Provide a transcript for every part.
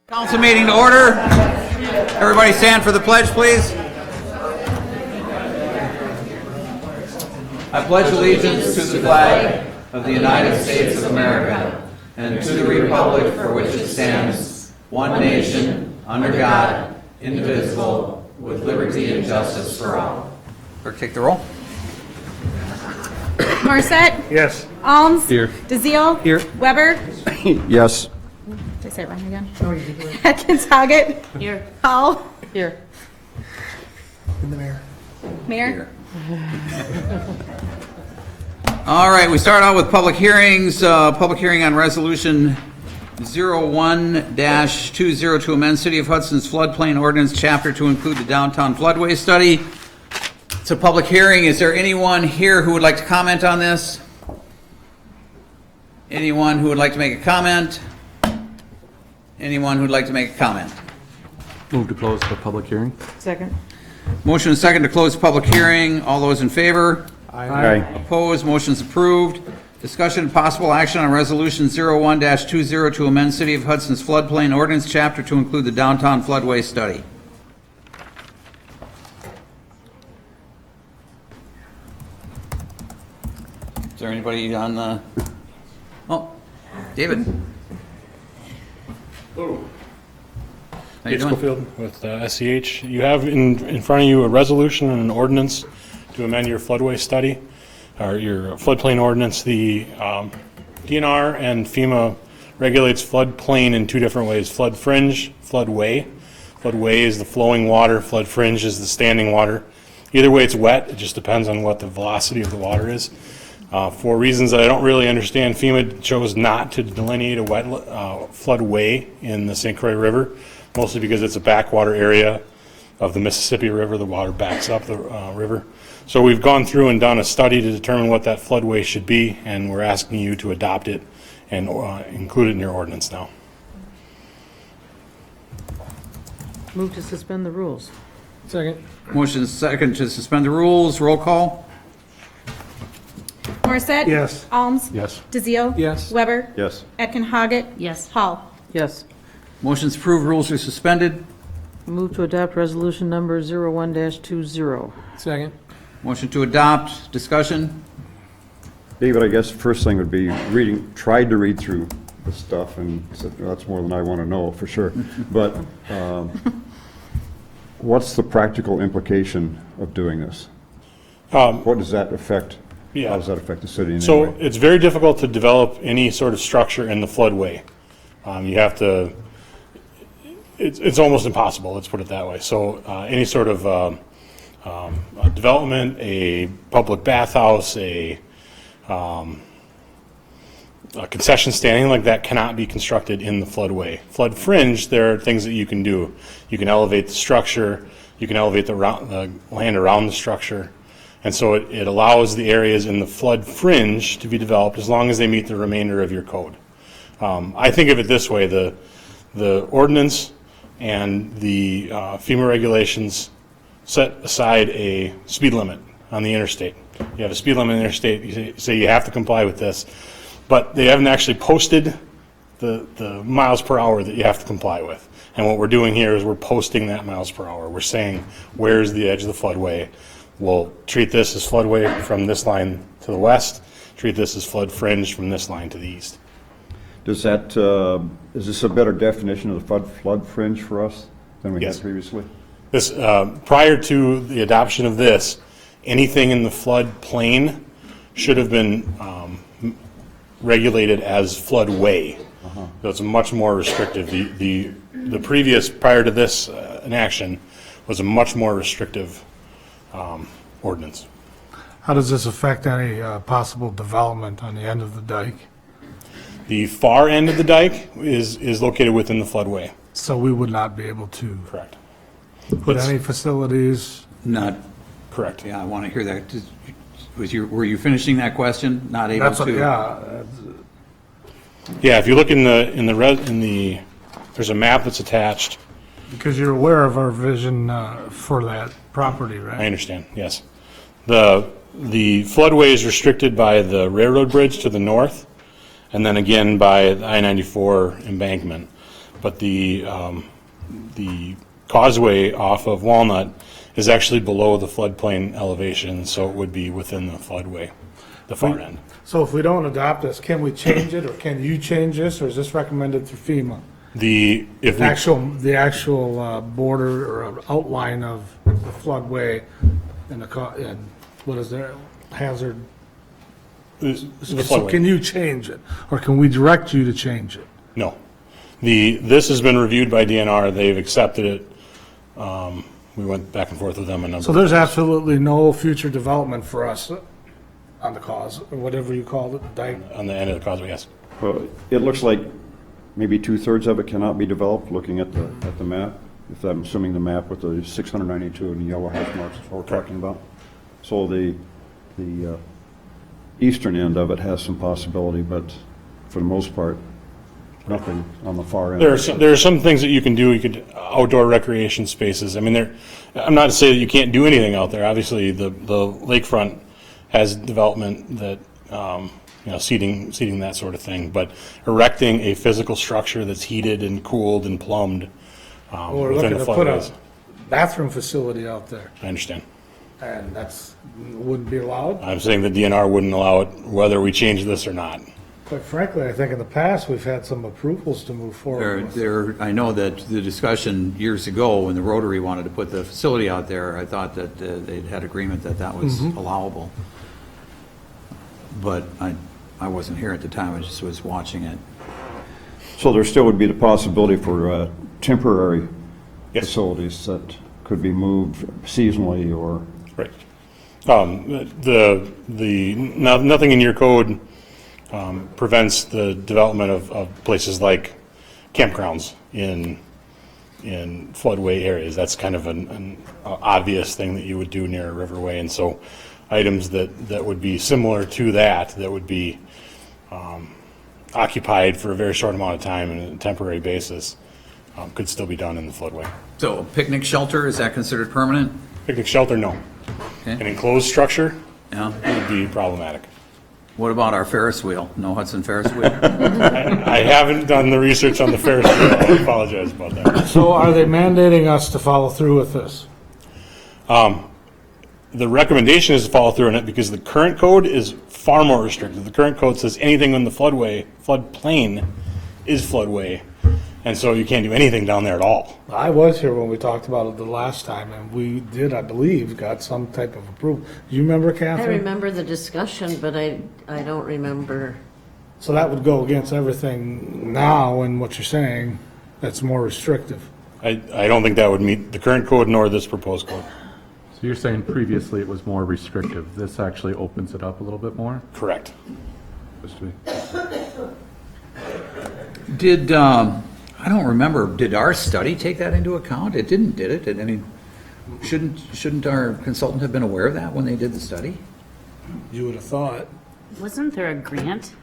Council meeting to order. Everybody stand for the pledge, please. I pledge allegiance to the flag of the United States of America and to the republic for which it stands, one nation, under God, indivisible, with liberty and justice for all. Clerk, take the roll. Morissette? Yes. Alms? Here. DeZiel? Here. Weber? Yes. Did I say it wrong again? Atkins, Hoggett? Here. Hall? Here. And the mayor. Mayor? All right, we start out with public hearings. Public hearing on resolution 01-20 to amend City of Hudson's floodplain ordinance chapter to include the downtown floodway study. It's a public hearing. Is there anyone here who would like to comment on this? Anyone who would like to make a comment? Anyone who'd like to make a comment? Move to close the public hearing. Second. Motion and second to close the public hearing. All those in favor? Aye. Opposed? Motion's approved. Discussion and possible action on resolution 01-20 to amend City of Hudson's floodplain ordinance chapter to include the downtown floodway study. Is there anybody on the... Oh, David. Hello. How you Dave doing? Schofield with SCH. You have in front of you a resolution and an ordinance to amend your floodway study, or your floodplain ordinance. The DNR and FEMA regulates floodplain in two different ways: flood fringe, floodway. Floodway is the flowing water. Flood fringe is the standing water. Either way, it's wet. It just depends on what the velocity of the water is. For reasons that I don't really understand, FEMA chose not to delineate a wet floodway in the St. Croix River, mostly because it's a backwater area of the Mississippi River. The water backs up the river. So we've gone through and done a study to determine what that floodway should be, and we're asking you to adopt it and include it in your ordinance now. Move to suspend the rules. Second. Motion is second to suspend the rules. Roll call. Morissette? Yes. Alms? Yes. DeZiel? Yes. Weber? Yes. Atkins, Hoggett? Yes. Hall? Yes. Motion's approved. Rules are suspended. Move to adopt resolution number 01-20. Second. Motion to adopt. Discussion. David, I guess the first thing would be tried to read through the stuff, and said, well, that's more than I want to know, for sure. But what's the practical implication of doing this? What does that affect? Yeah. How does that affect the city in any So way? it's very difficult to develop any sort of structure in the floodway. You have to, it's almost impossible, let's put it that way. So any sort of a development, a public bathhouse, a concession stand, anything like that cannot be constructed in the floodway. Flood fringe, there are things that you can do. You can elevate the structure, you can elevate the land around the structure. And so it allows the areas in the flood fringe to be developed as long as they meet the remainder of your code. I think of it this way: the ordinance and the FEMA regulations set aside a speed limit on the interstate. You have a speed limit on the interstate. You say you have to comply with this, but they haven't actually posted the miles per hour that you have to comply with. And what we're doing here is we're posting that miles per hour. We're saying where's the edge of the floodway. We'll treat this as floodway from this line to the west, treat this as flood fringe from this line to the east. Does that, is this a better definition of the flood fringe for us than we Yes. had previously? This, prior to the adoption of this, anything in the flood plain should have been regulated as floodway. So it's much more restrictive. The previous, prior to this enaction, was a much more restrictive ordinance. How does this affect any possible development on the end of the dike? The far end of the dike is located within the floodway. So we would not be able to Correct. put any facilities? Not. Correct. Yeah, I want to hear that. Were you finishing that question? Not able That's to? yeah. Yeah, if you look in the there's a map that's attached. Because you're aware of our vision for that property, right? I understand, yes. The floodway is restricted by the railroad bridge to the north, and then again by the I-94 embankment. But the causeway off of Walnut is actually below the floodplain elevation, so it would be within the floodway, the far end. So if we don't adopt this, can we change it, or can you change this, or is this recommended through FEMA? The actual border or outline of the floodway and and what is there, hazard? the So floodway. can you change it, or can we direct you to change it? No. This has been reviewed by DNR. They've accepted it. We went back and forth with them a number So of there's times. absolutely no future development for us on the cause, or whatever you called it, dike? On the end of the causeway, yes. Well, it looks like maybe 2/3 of it cannot be developed, looking at the map. If I'm assuming the map with the 692 and the yellow hash marks is what we're talking about. So the eastern end of it has some possibility, but for the most part, nothing on the far end. There are some things that you can do. You could outdoor recreation spaces. I mean, I'm not to say that you can't do anything out there. Obviously, the lakefront has development that, seating, that sort of thing. But erecting a physical structure that's heated and cooled and plumbed We're within looking the to put a floodways. bathroom facility out there, I understand. and wouldn't be allowed. I'm saying the DNR wouldn't allow it, whether we change this or not. Quite frankly, I think in the past, we've had some approvals to move forward with. I know that the discussion years ago, when the Rotary wanted to put the facility out there, I thought that they'd had agreement that was allowable. But I wasn't here at the time, I just was watching it. So there still would be the possibility for temporary Yes. facilities that could be moved seasonally or, Right. Nothing in your code prevents the development of places like campgrounds in floodway areas. That's kind of an obvious thing that you would do near a riverway. And so items that would be similar to that would be occupied for a very short amount of time on a temporary basis could still be done in the floodway. So a picnic shelter, is that considered permanent? Picnic shelter, no. Okay. An enclosed structure Yeah. would be problematic. What about our Ferris wheel? No Hudson Ferris wheel? I haven't done the research on the Ferris wheel. I apologize about that. So are they mandating us to follow through with this? The recommendation is to follow through on it because the current code is far more restrictive. The current code says anything in the floodplain is floodway, and so you can't do anything down there at all. I was here when we talked about it the last time, and we did, I believe, got some type of approval. Do you remember, I Catherine? remember the discussion, but I don't remember. So that would go against everything now, and what you're saying, that's more restrictive. I don't think that would meet the current code nor this proposed code. So you're saying previously it was more restrictive. This actually opens it up a little bit more? Correct. Did, I don't remember, did our study take that into account? It didn't, did it? I mean, shouldn't our consultant have been aware of that when they did the study? You would have thought. Wasn't there a grant?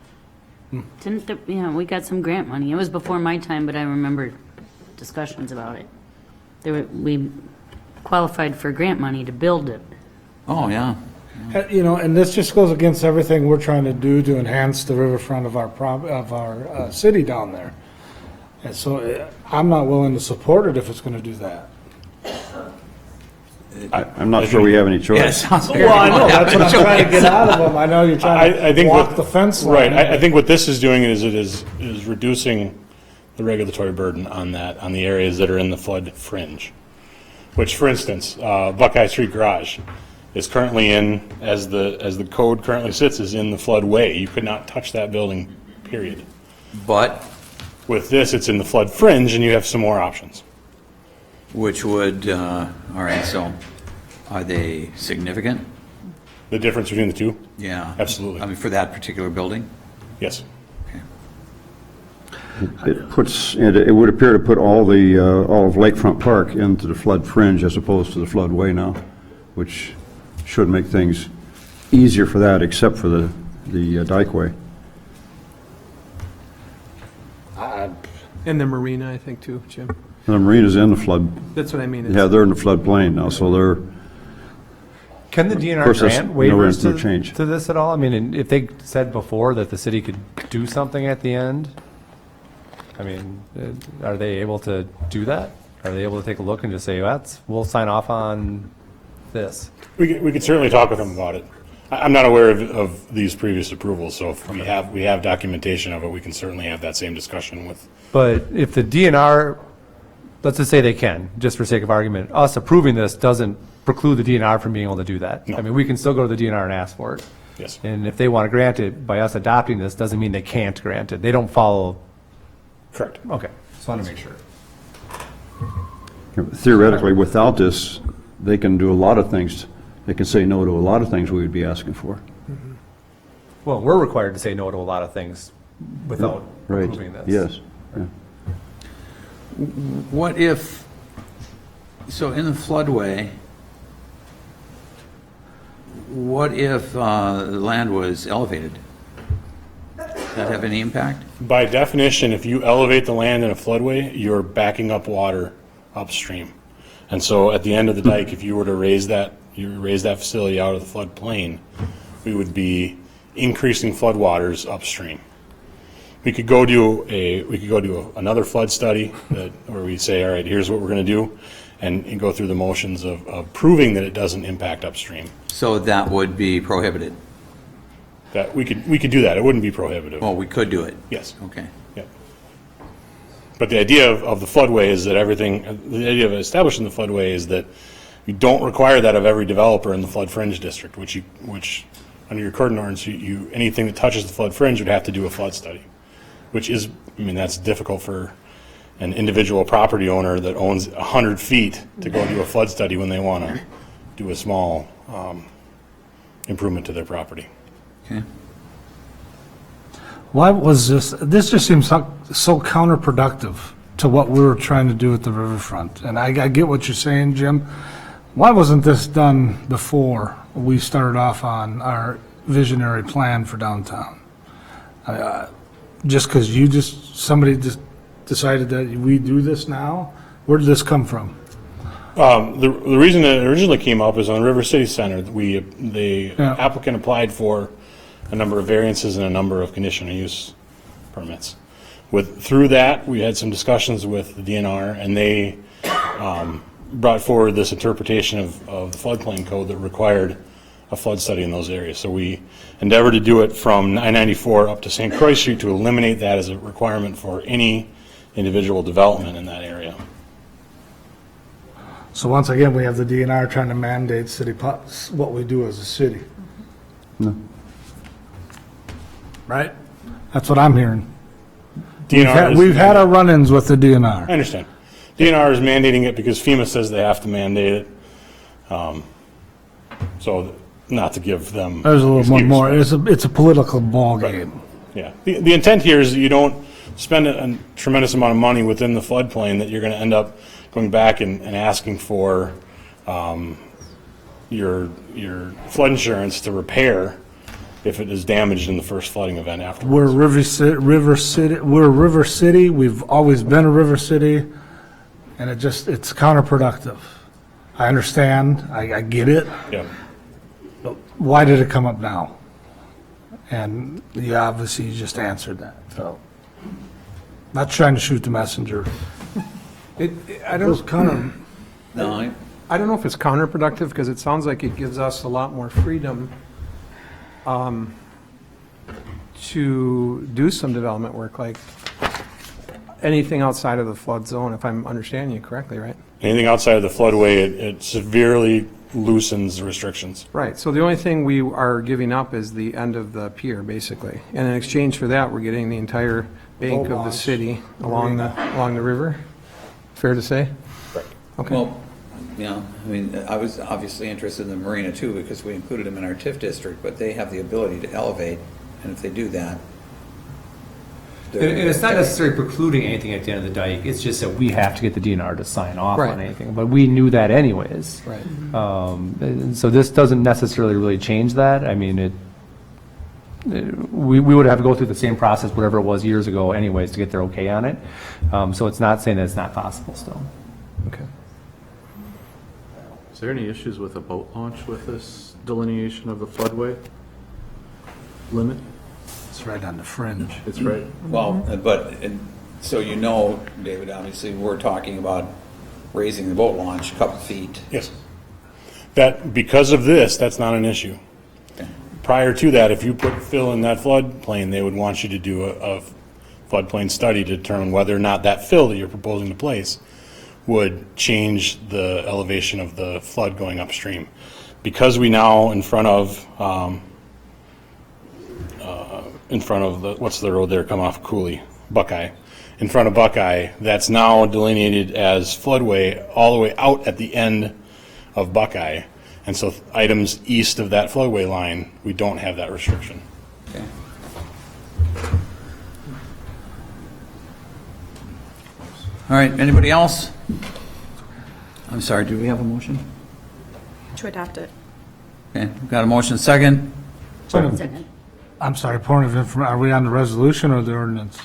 Didn't there, we got some grant money. It was before my time, but I remember discussions about it. We qualified for grant money to build it. Oh, yeah. And this just goes against everything we're trying to do to enhance the riverfront of our city down there. And so I'm not willing to support it if it's going to do that. I'm not sure we have any choice. Yeah, it sounds like Well, I know, everyone that's what I'm happened to trying to it. get out of them. I know you're trying I to think walk what- the fence line. Right. I think what this is doing is it is reducing the regulatory burden on the areas that are in the flood fringe. Which, for instance, Buckeye Street Garage is currently as the code currently sits, is in the floodway. You could not touch that building, period. But, With this, it's in the flood fringe, and you have some more options. which would, all right, so are they significant? The difference between the two? Yeah. Absolutely. I mean, for that particular building? Yes. It would appear to put all of Lakefront Park into the flood fringe as opposed to the floodway now, which should make things easier for that, except for the dikeway. And the marina, I think, too, Jim. And the marina's in the flood, That's what I mean. yeah, they're in the floodplain now, so they're, Can the Of DNR course, that's grant no waivers no change. to this at all? I mean, if they said before that the city could do something at the end, I mean, are they able to do that? Are they able to take a look and just say, we'll sign off on this? We could certainly talk with them about it. I'm not aware of these previous approvals, so if we have documentation of it, we can certainly have that same discussion with. But if the DNR, let's just say they can, just for sake of argument, us approving this doesn't preclude the DNR from being able to do that. No. I mean, we can still go to the DNR and ask for it. Yes. And if they want to grant it, by us adopting this, doesn't mean they can't grant it. They don't follow. Correct. Okay, just want to make sure. Theoretically, without this, they can do a lot of things. They can say no to a lot of things we would be asking for. Well, we're required to say no to a lot of things without Right, approving this. yes. Yeah. What if, so in the floodway, what if the land was elevated? Does that have any impact? By definition, if you elevate the land in a floodway, you're backing up water upstream. And so at the end of the dike, if you were to raise that facility out of the floodplain, we would be increasing floodwaters upstream. We could go do another flood study where we say, all right, here's what we're going to do, and go through the motions of proving that it doesn't impact upstream. So that would be prohibited? That we could do that. It wouldn't be prohibitive. Well, we could do it? Yes. Okay. Yep. But the idea of the floodway is that the idea of establishing the floodway is that you don't require that of every developer in the flood fringe district, which under your current ordinance, anything that touches the flood fringe would have to do a flood study, which is, that's difficult for an individual property owner that owns 100 feet to go do a flood study when they want to do a small improvement to their property. Okay. Why was this just seems so counterproductive to what we were trying to do at the riverfront. And I get what you're saying, Jim. Why wasn't this done before we started off on our visionary plan for downtown? Just because somebody just decided that we do this now? Where did this come from? The reason that it originally came up is on River City Center. The applicant applied for a number of variances and a number of conditional use permits. Through that, we had some discussions with the DNR, and they brought forward this interpretation of the floodplain code that required a flood study in those areas. So we endeavored to do it from 994 up to St. Croix Street to eliminate that as a requirement for any individual development in that area. So once again, we have the DNR trying to mandate what we do as a city. No. Right? That's what I'm hearing. DNR We've had our run-ins with the DNR. I understand. DNR is mandating it because FEMA says they have to mandate it. So not to give them. There's a little excuse, more. but- It's a political ball game. Right. Yeah. The intent here is that you don't spend a tremendous amount of money within the floodplain that you're going to end up going back and asking for your flood insurance to repair if it is damaged in the first flooding event afterwards. We're a river city. We've always been a river city, and it's counterproductive. I understand. I get it. Yeah. But why did it come up now? And you obviously just answered that. So, not trying to shoot the messenger. I It was don't, kind of. No, I don't know if it's counterproductive, because it sounds like it gives us a lot more freedom to do some development work, like anything outside of the flood zone, if I'm understanding you correctly, right? Anything outside of the floodway, it severely loosens the restrictions. Right, so the only thing we are giving up is the end of the pier, basically. And in exchange for that, we're getting the entire bank of the city along the river? Fair to say? Right. Okay. well, I was obviously interested in the marina too, because we included them in our TIF district, but they have the ability to elevate, and if they do that. And it's not necessarily precluding anything at the end of the dike, it's just that we have to get the DNR to sign off Right. on anything, but we knew that anyways. Right. And so this doesn't necessarily really change that. I mean, we would have to go through the same process, whatever it was years ago anyways, to get their okay on it. So it's not saying that it's not possible still. Okay. Is there any issues with a boat launch with this delineation of the floodway limit? It's right on the fringe. It's right. Well, but So you know, David, obviously, we're talking about raising the boat launch a couple feet. Yes. That, because of this, that's not an issue. Prior to that, if you put fill in that floodplain, they would want you to do a floodplain study to determine whether or not that fill that you're proposing to place would change the elevation of the flood going upstream. Because we now in front of the, what's the road there, come off Cooley, Buckeye. In front of Buckeye, that's now delineated as floodway all the way out at the end of Buckeye. And so items east of that floodway line, we don't have that restriction. Okay. All right, anybody else? I'm sorry, do we have a motion? To adopt it. Okay, we've got a motion second. Second. I'm sorry, point of information, are we on the resolution or the ordinance?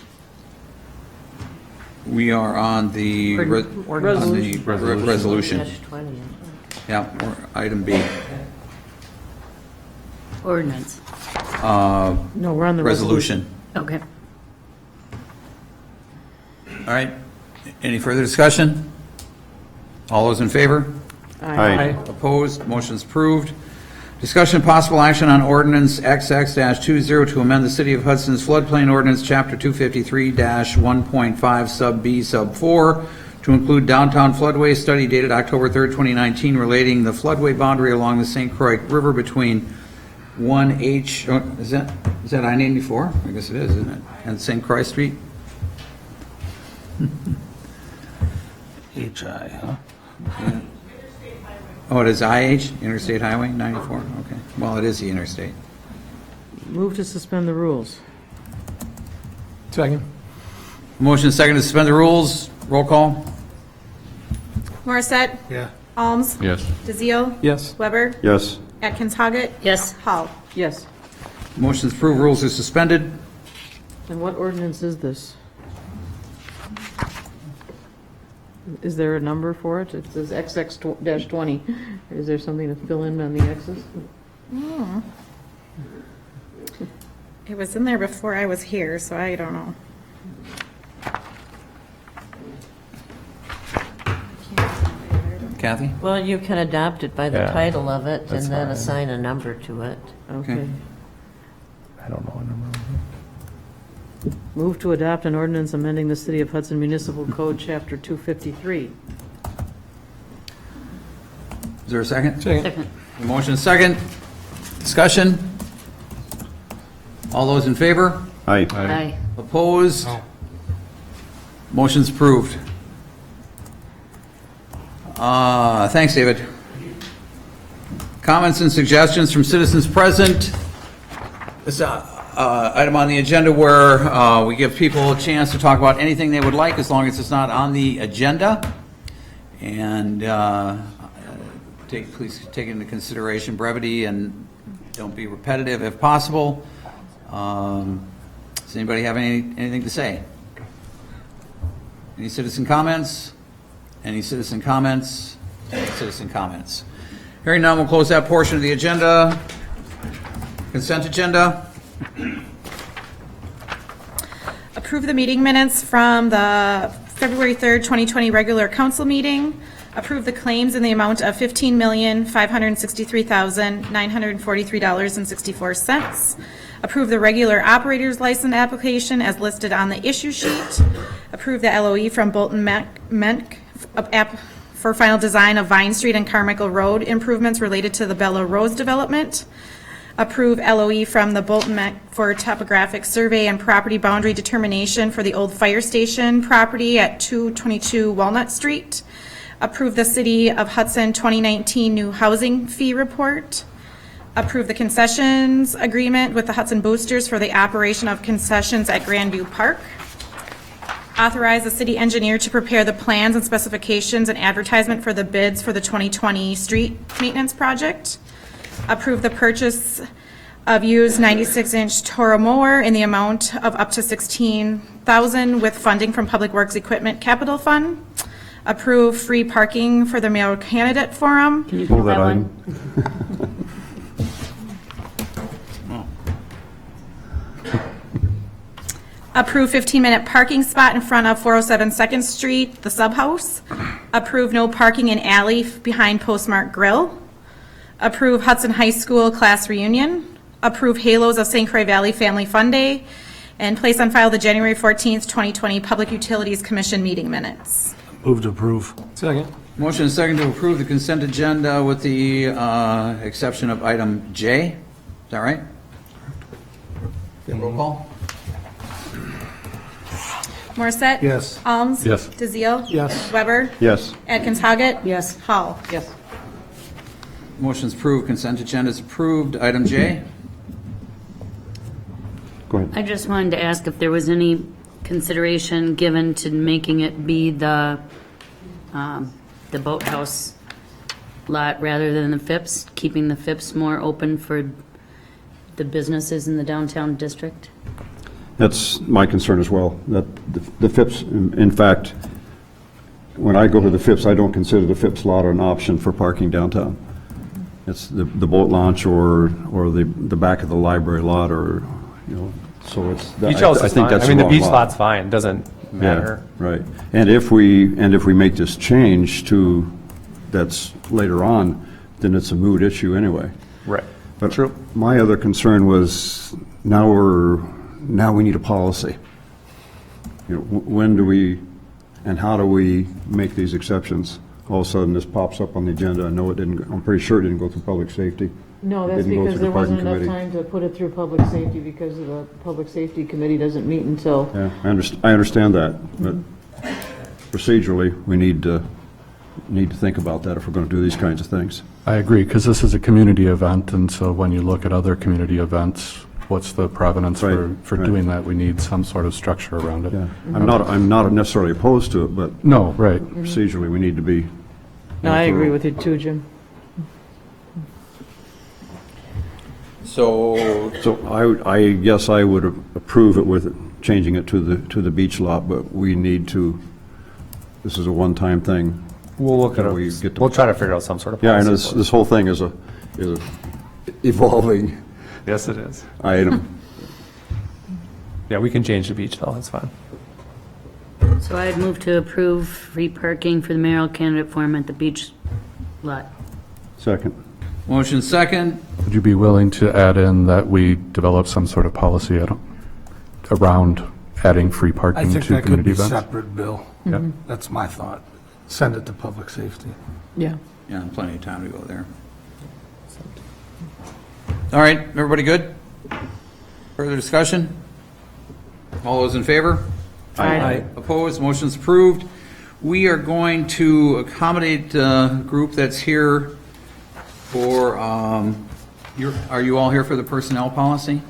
We are on the resolution. -20. Yeah, we're item B. Ordinance. No, we're on the resolution. Resolution. Okay. All right, any further discussion? All those in favor? Aye. Opposed? Motion's approved. Discussion and possible action on ordinance XX-20 to amend the City of Hudson's floodplain ordinance, Chapter 253-1.5, Sub B, Sub 4, to include downtown floodway study dated October 3rd, 2019, relating the floodway boundary along the St. Croix River between 1H, is that I-94? I guess it is, isn't it? And St. Croix Street? HI, huh? Oh, it is IH, Interstate Highway 94? Okay. Well, it is the interstate. Move to suspend the rules. Second. Motion second to suspend the rules. Roll call. Morissette, Yeah. Alms, Yes. DeZiel, Yes. Weber, Yes. Atkins Hoggett, Yes. Hall. Yes. Motion's approved, rules are suspended. And what ordinance is this? Is there a number for it? It says XX-20. Is there something to fill in on the X's? It was in there before I was here, so I don't know. Kathy? Well, you can adopt it by the Yeah, title of it and that's then fine. assign a number to it. Okay. I don't know what number. Move to adopt an ordinance amending the City of Hudson Municipal Code, Chapter 253. Is there a second? Second. Motion is second. Discussion? All those in favor? Aye. Aye. Opposed? Motion's approved. Thanks, David. Comments and suggestions from citizens present. This item on the agenda where we give people a chance to talk about anything they would like as long as it's not on the agenda. And please take into consideration brevity and don't be repetitive if possible. Does anybody have anything to say? Any citizen comments? Any citizen comments? Any citizen comments? Hearing none, we'll close that portion of the agenda. Consent agenda. Approve the meeting minutes from the February 3rd, 2020 regular council meeting. Approve the claims in the amount of $15,563,943.64. Approve the regular operator's license application as listed on the issue sheet. Approve the LOE from Bolton Menk for final design of Vine Street and Carmichael Road improvements related to the Bella Rose development. Approve LOE from the Bolton Menk for topographic survey and property boundary determination for the old fire station property at 222 Walnut Street. Approve the City of Hudson 2019 new housing fee report. Approve the concessions agreement with the Hudson Boosters for the operation of concessions at Grandview Park. Authorize the city engineer to prepare the plans and specifications and advertisement for the bids for the 2020 street maintenance project. Approve the purchase of used 96-inch Toro mower in the amount of up to $16,000 with funding from Public Works Equipment Capital Fund. Approve free parking for the mayor candidate forum. Can you Hold pull that that item. one? Approve 15-minute parking spot in front of 407 Second Street, the Subhouse. Approve no parking in alley behind Postmark Grill. Approve Hudson High School class reunion. Approve Halos of St. Croix Valley Family Fun Day. And place on file the January 14th, 2020 Public Utilities Commission meeting minutes. Move to approve. Second. Motion and second to approve the consent agenda with the exception of item J. Is that right? Roll call? Morissette? Yes. Alms? Yes. DeZiel? Yes. Weber? Yes. Atkins Hoggett? Yes. Hall? Yes. Motion's approved, consent agenda is approved. Item J? Go ahead. I just wanted to ask if there was any consideration given to making it be the boathouse lot rather than the FIPS, keeping the FIPS more open for the businesses in the downtown district? That's my concern as well, that the FIPS, in fact, when I go to the FIPS, I don't consider the FIPS lot an option for parking downtown. It's the boat launch or the back of the library lot or, so it's. Beach house I is think fine. that's I mean, the the wrong beach lot. lot's fine, doesn't matter. Yeah, right. And if we make this change to, that's later on, then it's a moot issue anyway. Right. But True. my other concern was now we need a policy. When do we and how do we make these exceptions? All of a sudden, this pops up on the agenda. I know it didn't. I'm pretty sure it didn't go through public safety. No, It that's didn't go because through the there wasn't parking enough committee. time to put it through public safety because the public safety committee doesn't meet until, Yeah, I understand that, but procedurally, we need to think about that if we're going to do these kinds of things. I agree, because this is a community event, and so when you look at other community events, what's the provenance Right, for right. doing that? We need some sort of structure around it. Yeah, I'm not necessarily opposed to it, but No, right. procedurally, we need to be. no, I agree with you too, Jim. So, I guess I would approve it with changing it to the beach lot, but we need to, this is a one-time thing. We'll look at Can we get it. to- We'll try to figure out some sort of Yeah, I know policy. this whole thing is a evolving Yes, it is. item. Yeah, we can change the beach though, that's fine. So I'd move to approve free parking for the mayoral candidate forum at the beach lot. Second. motion second. Would you be willing to add in that we develop some sort of policy around adding free I parking think to that could community be events? separate, Bill. Yep. That's my thought. Send it to public safety. Yeah. Yeah, plenty of time to go there. All right, everybody good? Further discussion? All those in favor? Aye. Opposed, motion's approved. We are going to accommodate the group that's here for, are you all here for the personnel policy?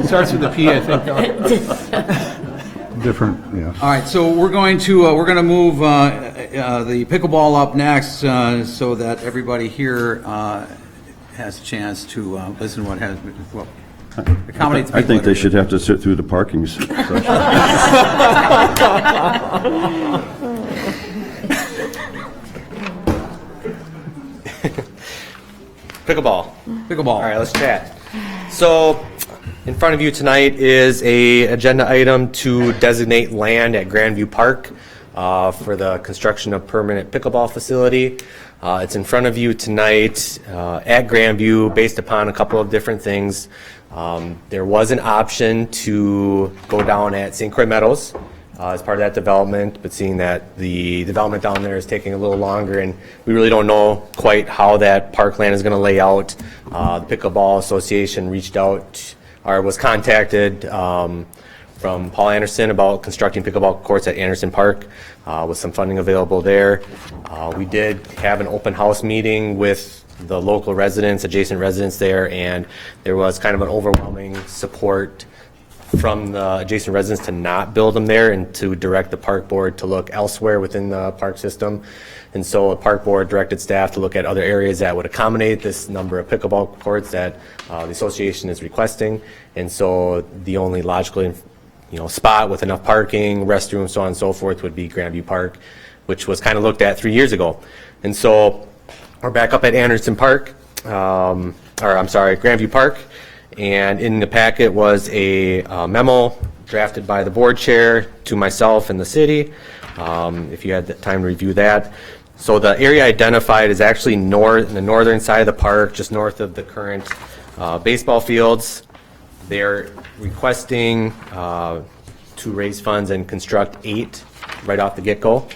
Starts with a P, I think. Different, yeah. All right, so we're going to move the pickleball up next so that everybody here has a chance to listen to what has, well, accommodate the people. I think that are they should have to sit through the parking session. Pickleball. here. Pickleball. All right, let's chat. So, in front of you tonight is a agenda item to designate land at Grandview Park for the construction of permanent pickleball facility. It's in front of you tonight at Grandview based upon a couple of different things. There was an option to go down at St. Croix Meadows as part of that development, but seeing that the development down there is taking a little longer and we really don't know quite how that parkland is going to lay out, the Pickleball Association reached out or was contacted from Paul Anderson about constructing pickleball courts at Anderson Park with some funding available there. We did have an open house meeting with the local residents, adjacent residents there, and there was kind of an overwhelming support from the adjacent residents to not build them there and to direct the park board to look elsewhere within the park system. And so the park board directed staff to look at other areas that would accommodate this number of pickleball courts that the association is requesting. And so the only logical spot with enough parking, restrooms, so on and so forth would be Grandview Park, which was kind of looked at 3 years ago. And so we're back up at Anderson Park. Grandview Park. And in the packet was a memo drafted by the board chair to myself and the city, if you had the time to review that. So the area identified is actually in the northern side of the park, just north of the current baseball fields. They're requesting to raise funds and construct 8 right off the get-go.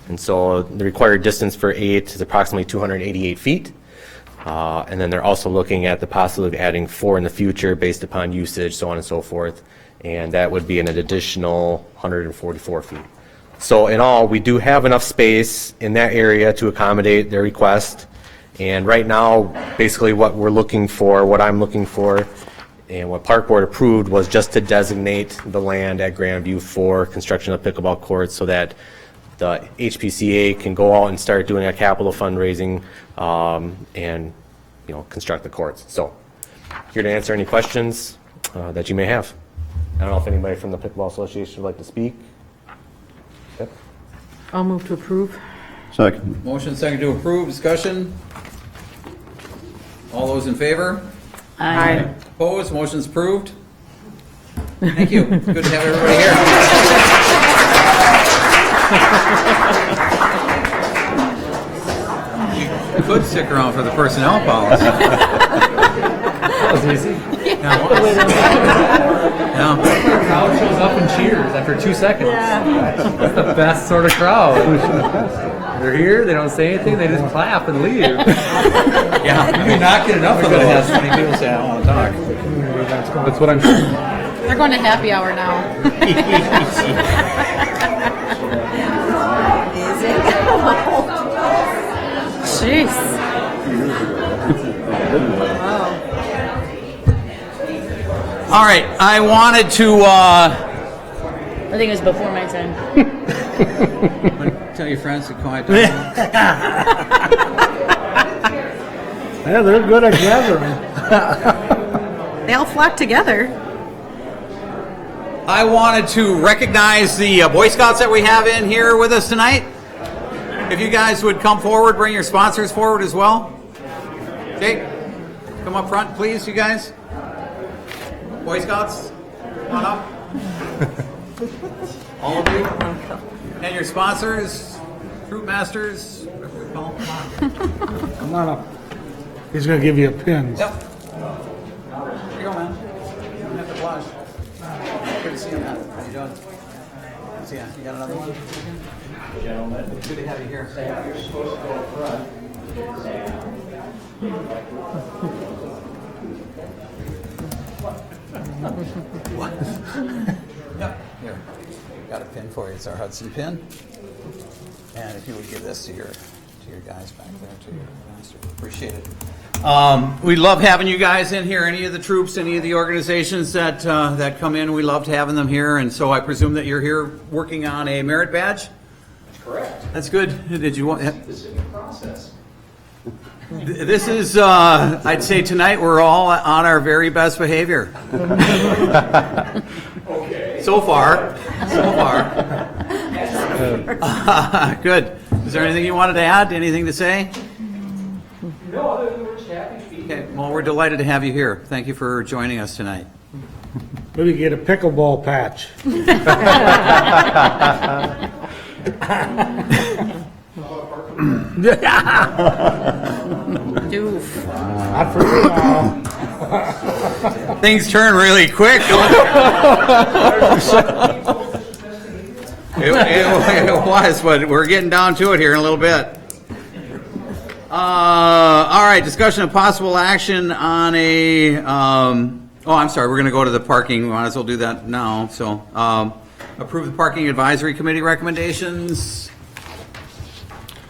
And so the required distance for 8 is approximately 288 feet. And then they're also looking at the possibility of adding 4 in the future based upon usage, so on and so forth. And that would be an additional 144 feet. So in all, we do have enough space in that area to accommodate their request. And right now, basically what I'm looking for, and what Park Board approved was just to designate the land at Grandview for construction of pickleball courts so that the HPCA can go out and start doing a capital fundraising and construct the courts. So here to answer any questions that you may have. I don't know if anybody from the Pickleball Association would like to speak. Yep. I'll move to approve. Second. Motion second to approve, discussion. All those in favor? Aye. Opposed, motion's approved. Thank you. Good to have everybody here. You could stick around for the personnel policy. That was easy. Yeah, it was. Yeah. The crowd shows up and cheers after 2 seconds. That's the best sort of crowd. They're here, they don't say anything, they just clap and leave. Yeah, you do not get enough of it. Has so many people say, I don't want to talk. That's what I'm saying. They're going to happy hour now. Jeez. All right, I wanted to I think it was before my time. tell your friends to quiet down. Yeah, they're good at gathering. They all flock together. I wanted to recognize the Boy Scouts that we have in here with us tonight. If you guys would come forward, bring your sponsors forward as well. Okay, come up front, please, you guys. Boy Scouts, come on up. All of you. And your sponsors, troop masters, whatever you call them. Come on up. He's going to give you a pin. Yep. Here you go, man. You don't have to blush. Good to see you, man. How you doing? See ya. You got another one? Gentlemen. Good to have you here. You're supposed to go up front. Yep. Here. Got a pin for you. It's our Hudson pin. And if you would give this to your guys back there, to your master. Appreciate it. We love having you guys in here. Any of the troops, any of the organizations that that come in, we loved having them here. And so I presume that you're here working on a merit badge? That's correct. That's good. Did you want? This is a process. This is, I'd say tonight we're all on our very best behavior. Okay. So far. Good. Is there anything you wanted to add? Anything to say? No, other than we're just happy to be here. Okay. Well, we're delighted to have you here. Thank you for joining us tonight. Maybe get a pickleball patch. Doof. Not for you now. Things turn really quick. It was, but we're getting down to it here in a little bit. All right, discussion of possible action on a, I'm sorry, we're going to go to the parking. We might as well do that now. So, approve the parking advisory committee recommendations.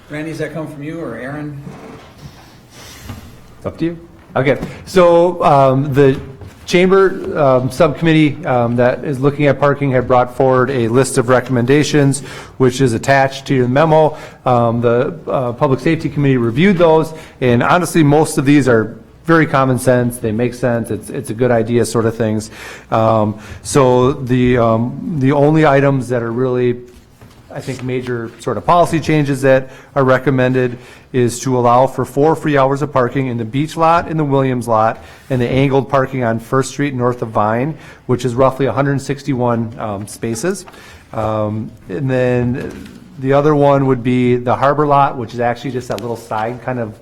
Randy, does that come from you or Aaron? It's up to you. Okay, so the Chamber Subcommittee that is looking at parking had brought forward a list of recommendations, which is attached to the memo. The Public Safety Committee reviewed those, and honestly, most of these are very common sense. They make sense. It's a good idea sort of things. So the only items that are really I think, major sort of policy changes that are recommended is to allow for 4 free hours of parking in the Beach lot, in the Williams lot, and the angled parking on First Street north of Vine, which is roughly 161 spaces. And then the other one would be the Harbor lot, which is actually just that little side kind of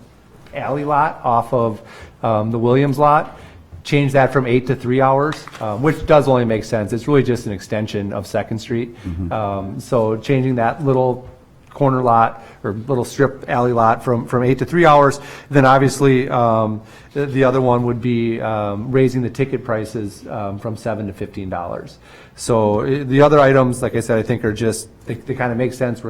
alley lot off of the Williams lot. Change that from 8 to 3 hours, which does only make sense. It's really just an extension of Second Street. So changing that little corner lot or little strip alley lot from 8 to 3 hours. Then obviously the other one would be raising the ticket prices from $7 to $15. So the other items, like I said, I think are just, they kind of make sense.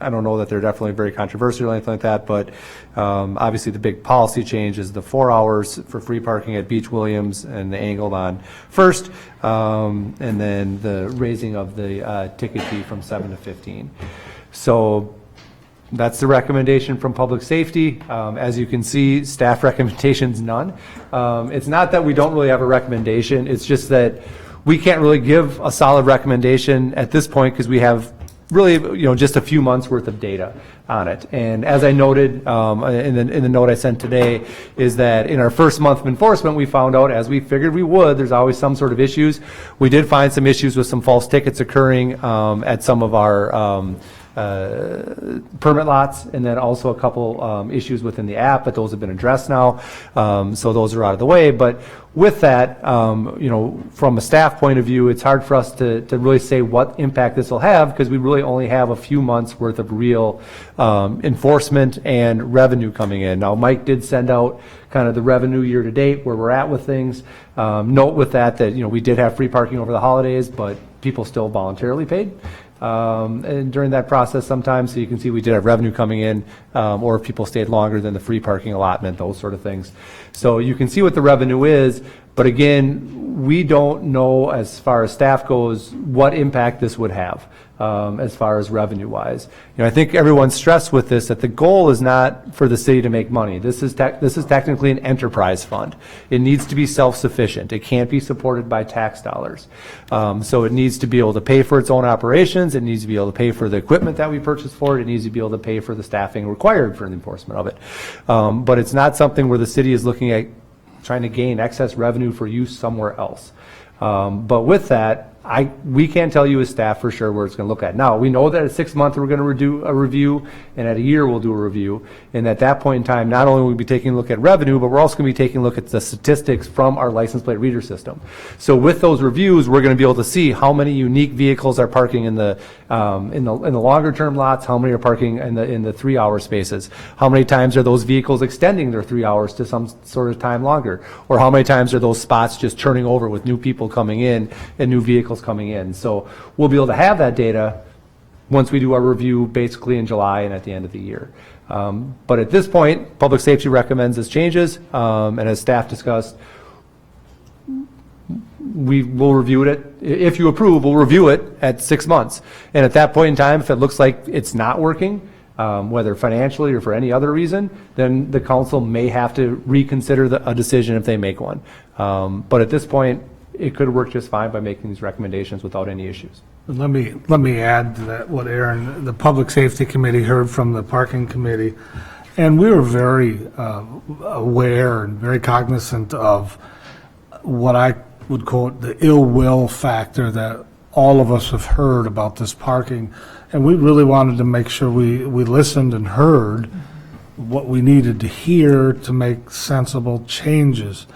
I don't know that they're definitely very controversial or anything like that, but obviously the big policy change is the 4 hours for free parking at Beach Williams and the angled on First, and then the raising of the ticket fee from 7 to 15. So that's the recommendation from Public Safety. As you can see, staff recommendations, none. It's not that we don't really have a recommendation, it's just that we can't really give a solid recommendation at this point because we have really, just a few months worth of data on it. And as I noted in the note I sent today, is that in our first month of enforcement, we found out, as we figured we would, there's always some sort of issues. We did find some issues with some false tickets occurring at some of our permit lots, and then also a couple issues within the app, but those have been addressed now, so those are out of the way. But with that, from a staff point of view, it's hard for us to really say what impact this will have, because we really only have a few months worth of real enforcement and revenue coming in. Now, Mike did send out kind of the revenue year to date, where we're at with things. Note with that we did have free parking over the holidays, but people still voluntarily paid. And during that process sometimes, so you can see we did have revenue coming in, or if people stayed longer than the free parking allotment, those sort of things. So you can see what the revenue is, but again, we don't know, as far as staff goes, what impact this would have as far as revenue wise. I think everyone's stressed with this that the goal is not for the city to make money. This is technically an enterprise fund. It needs to be self-sufficient. It can't be supported by tax dollars. So it needs to be able to pay for its own operations. It needs to be able to pay for the equipment that we purchase for it. It needs to be able to pay for the staffing required for the enforcement of it. But it's not something where the city is looking at trying to gain excess revenue for use somewhere else. But with that, we can't tell you as staff for sure where it's going to look at. Now, we know that at 6 months we're going to do a review, and at a year we'll do a review. And at that point in time, not only will we be taking a look at revenue, but we're also going to be taking a look at the statistics from our license plate reader system. So with those reviews, we're going to be able to see how many unique vehicles are parking in the longer term lots, how many are parking in the 3 hour spaces, how many times are those vehicles extending their 3 hours to some sort of time longer, or how many times are those spots just turning over with new people coming in and new vehicles coming in. So we'll be able to have that data once we do our review basically in July and at the end of the year. But at this point, Public Safety recommends this changes, and as staff discussed, we will review it. If you approve, we'll review it at 6 months. And at that point in time, if it looks like it's not working, whether financially or for any other reason, then the council may have to reconsider a decision if they make one. But at this point, it could work just fine by making these recommendations without any issues. Let me add to that what Aaron, the Public Safety Committee, heard from the Parking Committee, and we were very aware and very cognizant of what I would quote the ill will factor that all of us have heard about this parking, and we really wanted to make sure we listened and heard what we needed to hear to make sensible changes.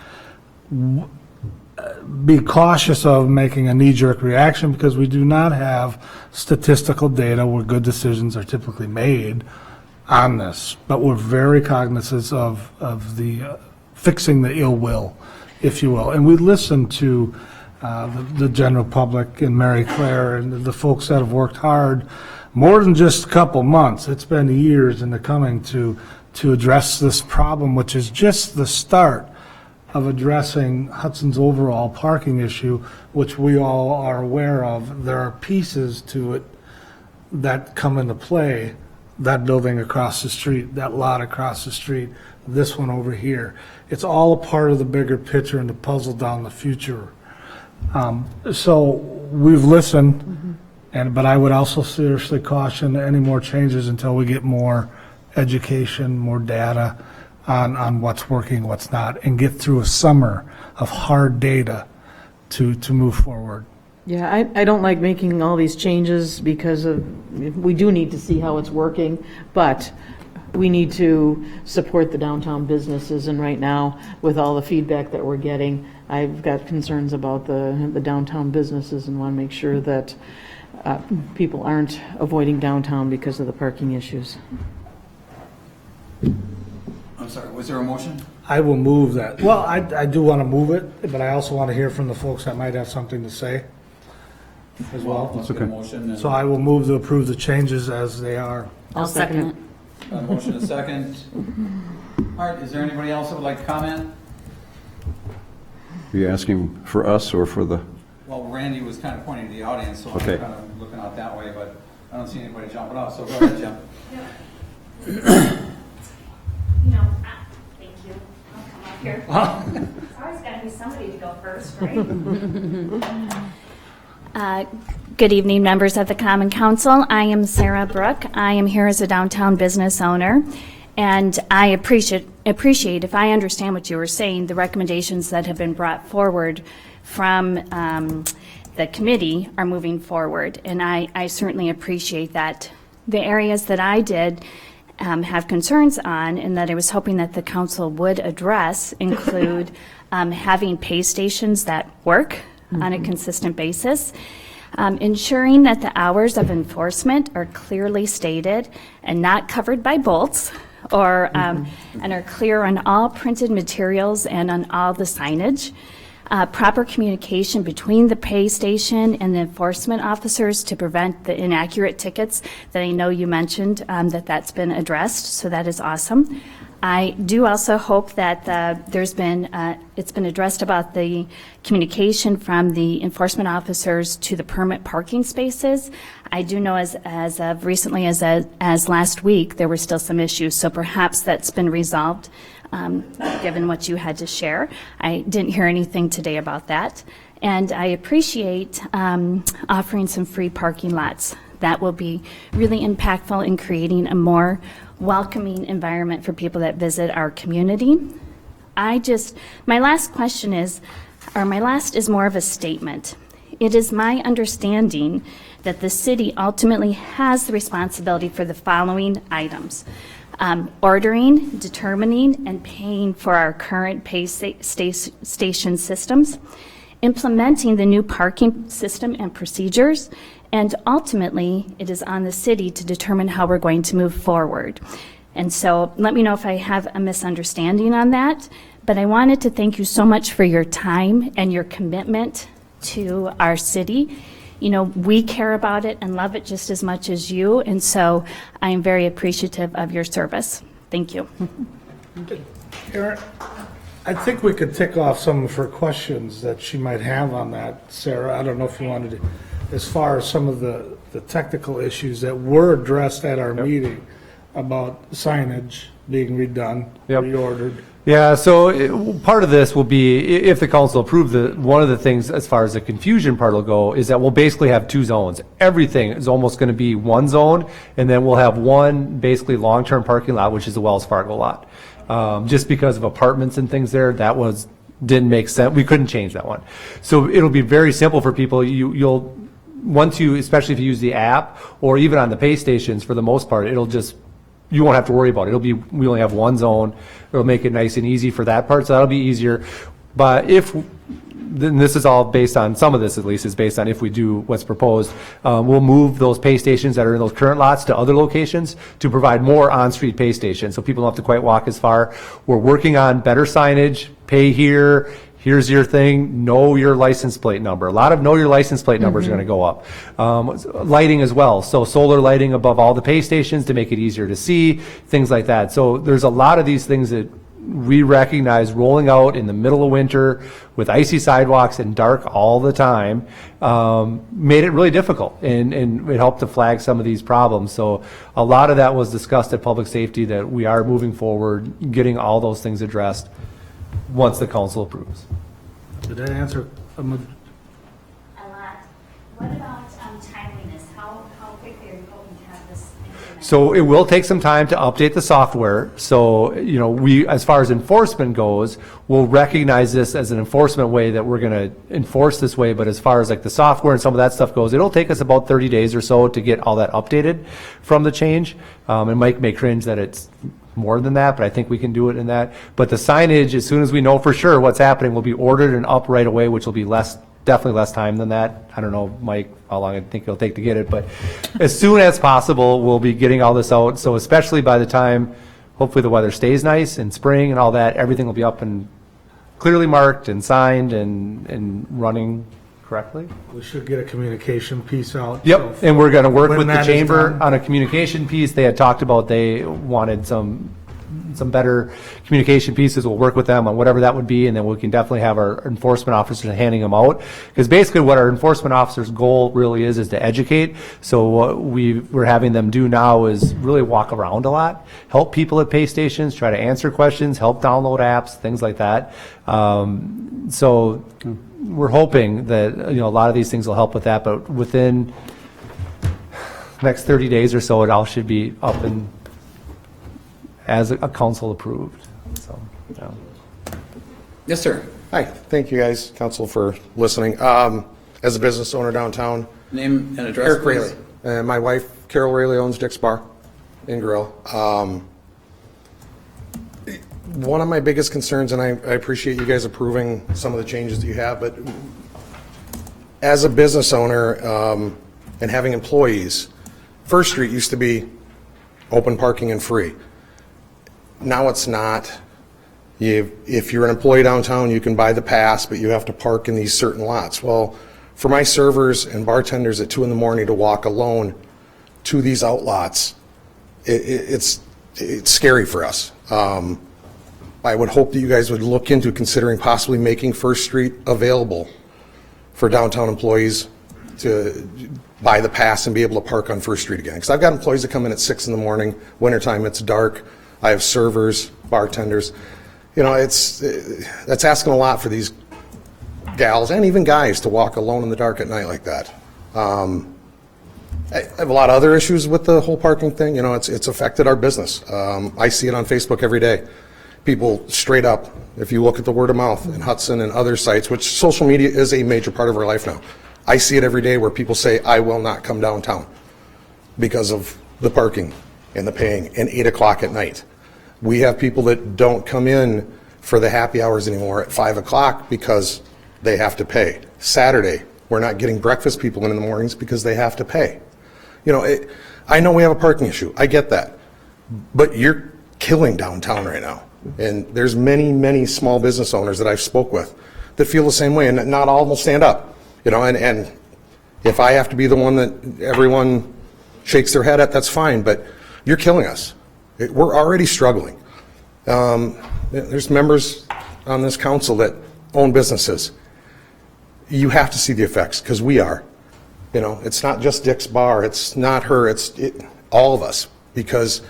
Be cautious of making a knee-jerk reaction because we do not have statistical data where good decisions are typically made on this, but we're very cognizant of the fixing the ill will, if you will. And we listened to the general public and Mary Claire and the folks that have worked hard more than just a couple months. It's been years in the coming to address this problem, which is just the start of addressing Hudson's overall parking issue, which we all are aware of. There are pieces to it that come into play, that building across the street, that lot across the street, this one over here. It's all a part of the bigger picture and the puzzle down the future. So we've listened, But I would also seriously caution any more changes until we get more education, more data on what's working, what's not, and get through a summer of hard data to move forward. Yeah, I don't like making all these changes because we do need to see how it's working, but we need to support the downtown businesses, and right now, with all the feedback that we're getting, I've got concerns about the downtown businesses and want to make sure that people aren't avoiding downtown because of the parking issues. I'm sorry, was there a motion? I will move that. Well, I do want to move it, but I also want to hear from the folks that might have something to say as well. Let's get a motion. So I will move to approve the changes as they are. I'll second it. A motion and a second. All right, is there anybody else that would like to comment? Are you asking for us or for the, Well, Randy was kind of pointing to the audience, so I'm Okay. kind of looking out that way, but I don't see anybody jumping off, so go ahead, Jim. Thank you. I'll come up here. It's always got to be somebody to go first, right? Good evening, members of the Common Council. I am Sarah Brook. I am here as a downtown business owner, and I appreciate if I understand what you were saying, the recommendations that have been brought forward from the committee are moving forward, and I certainly appreciate that. The areas that I did have concerns on and that I was hoping that the council would address include having pay stations that work on a consistent basis, ensuring that the hours of enforcement are clearly stated and not covered by bolts, or and are clear on all printed materials and on all the signage. Proper communication between the pay station and the enforcement officers to prevent the inaccurate tickets that I know you mentioned, that's been addressed, so that is awesome. I do also hope that it's been addressed about the communication from the enforcement officers to the permit parking spaces. I do know as of recently as last week, there were still some issues, so perhaps that's been resolved. Given what you had to share. I didn't hear anything today about that. And I appreciate offering some free parking lots. That will be really impactful in creating a more welcoming environment for people that visit our community. My last is more of a statement. It is my understanding that the city ultimately has the responsibility for the following items. Ordering, determining, and paying for our current pay station systems, implementing the new parking system and procedures, and ultimately, it is on the city to determine how we're going to move forward. And so let me know if I have a misunderstanding on that, but I wanted to thank you so much for your time and your commitment to our city. You know, we care about it and love it just as much as you, and so I am very appreciative of your service. Thank you. Aaron, I think we could tick off some of her questions that she might have on that, Sarah. I don't know if you wanted to, as far as some of the technical issues that were addressed at our meeting about signage being redone, reordered. Yeah, so part of this will be, if the council approves one of the things as far as the confusion part will go, is that we'll basically have two zones. Everything is almost going to be one zone, and then we'll have one basically long-term parking lot, which is the Wells Fargo lot. Just because of apartments and things there, didn't make sense. We couldn't change that one. So it'll be very simple for people. Especially if you use the app, or even on the pay stations, for the most part, you won't have to worry about it. We only have one zone. It'll make it nice and easy for that part, so that'll be easier. But then this is all based on, some of this at least is based on if we do what's proposed, we'll move those pay stations that are in those current lots to other locations to provide more on-street pay stations, so people don't have to quite walk as far. We're working on better signage, pay here, here's your thing, know your license plate number. A lot of know your license plate numbers are going to go up. Lighting as well, so solar lighting above all the pay stations to make it easier to see, things like that. So there's a lot of these things that we recognize rolling out in the middle of winter with icy sidewalks and dark all the time made it really difficult, and it helped to flag some of these problems. So a lot of that was discussed at Public Safety, that we are moving forward, getting all those things addressed once the council approves. Did that answer? A lot. What about timeliness? So it will take some time to update the software. So, you know, we, as far as enforcement goes, we'll recognize this as an enforcement way that we're going to enforce this way. But as far as like the software and some of that stuff goes, it'll take us about 30 days or so to get all that updated from the change. And Mike may cringe that it's more than that, but I think we can do it in that. But the signage, as soon as we know for sure what's happening, will be ordered and up right away, which will be definitely less time than that. I don't know, Mike, how long I think it'll take to get it, but as soon as possible, we'll be getting all this out. So especially by the time, hopefully the weather stays nice in spring and all that, everything will be up and clearly marked and signed and running correctly. We should get a communication piece out. Yep, So and we're going to work when with the that is chamber done- on a communication piece. They had talked about they wanted some better communication pieces. We'll work with them on whatever that would be, and then we can definitely have our enforcement officers handing them out. Because basically what our enforcement officer's goal really is to educate. So what we're having them do now is really walk around a lot, help people at pay stations, try to answer questions, help download apps, things like that. So we're hoping that, you know, a lot of these things will help with that, but within the next 30 days or so, it all should be up and as a council approved. So, yeah. Yes, sir. Hi, thank you guys, council, for listening. As a business owner downtown, Name and address, Eric please. Rayleigh, and my wife Carol Rayleigh owns Dick's Bar and Grill. One of my biggest concerns, and I appreciate you guys approving some of the changes that you have, but as a business owner and having employees, First Street used to be open parking and free. Now it's not. If you're an employee downtown, you can buy the pass, but you have to park in these certain lots. Well, for my servers and bartenders at 2 in the morning to walk alone to these outlots, it's scary for us. I would hope that you guys would look into considering possibly making First Street available for downtown employees to buy the pass and be able to park on First Street again. Because I've got employees that come in at 6 in the morning, wintertime, it's dark. I have servers, bartenders. You know, that's asking a lot for these gals and even guys to walk alone in the dark at night like that. I have a lot of other issues with the whole parking thing. You know, it's affected our business. I see it on Facebook every day. People straight up, if you look at the word of mouth in Hudson and other sites, which social media is a major part of our life now. I see it every day where people say, I will not come downtown because of the parking and the paying and 8 o'clock at night. We have people that don't come in for the happy hours anymore at 5 o'clock because they have to pay. Saturday, we're not getting breakfast people in the mornings because they have to pay. You know, I know we have a parking issue. I get that. But you're killing downtown right now. And there's many, many small business owners that I've spoke with that feel the same way, and not all will stand up. You know, and if I have to be the one that everyone shakes their head at, that's fine, but you're killing us. We're already struggling. There's members on this council that own businesses. You have to see the effects, because we are. You know, it's not just Dick's Bar, it's not her, it's all of us, because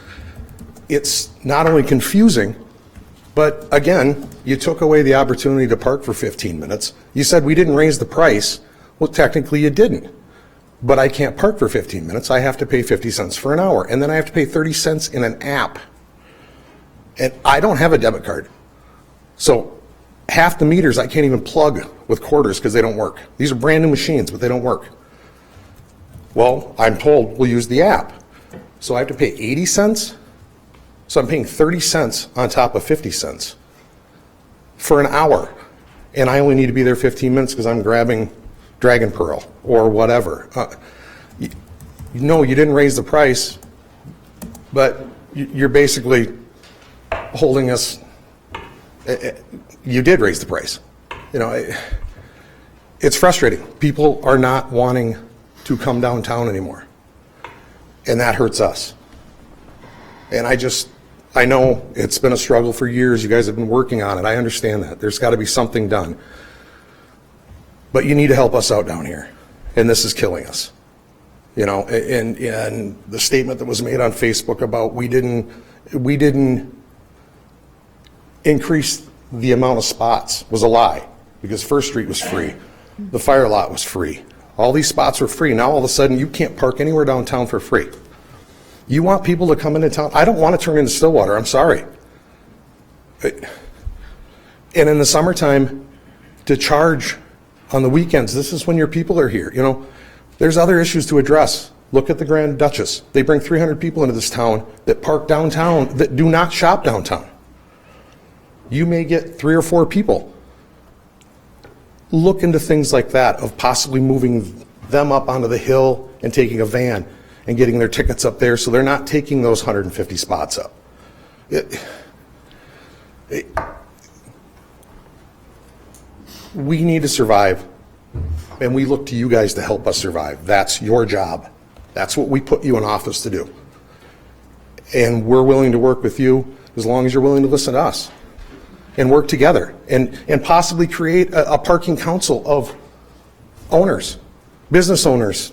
it's not only confusing, but again, you took away the opportunity to park for 15 minutes. You said we didn't raise the price. Well, technically you didn't. But I can't park for 15 minutes. I have to pay 50 cents for an hour. And then I have to pay 30 cents in an app. And I don't have a debit card. So half the meters I can't even plug with quarters because they don't work. These are brand new machines, but they don't work. Well, I'm told we'll use the app. So I have to pay 80 cents. So I'm paying 30 cents on top of 50 cents for an hour. And I only need to be there 15 minutes because I'm grabbing Dragon Pearl or whatever. No, you didn't raise the price, but you're basically holding us. You did raise the price. You know, it's frustrating. People are not wanting to come downtown anymore, and that hurts us. And I know it's been a struggle for years. You guys have been working on it. I understand that. There's got to be something done. But you need to help us out down here. And this is killing us. You know, and the statement that was made on Facebook about we didn't increase the amount of spots was a lie, because First Street was free. The fire lot was free. All these spots were free. Now all of a sudden you can't park anywhere downtown for free. You want people to come into town? I don't want to turn into Stillwater, I'm sorry. And in the summertime, to charge on the weekends, this is when your people are here, you know? There's other issues to address. Look at the Grand Duchess. They bring 300 people into this town that park downtown, that do not shop downtown. You may get 3 or 4 people. Look into things like that, of possibly moving them up onto the hill and taking a van and getting their tickets up there so they're not taking those 150 spots up. We need to survive, and we look to you guys to help us survive. That's your job. That's what we put you in office to do. And we're willing to work with you as long as you're willing to listen to us and work together and possibly create a parking council of owners, business owners,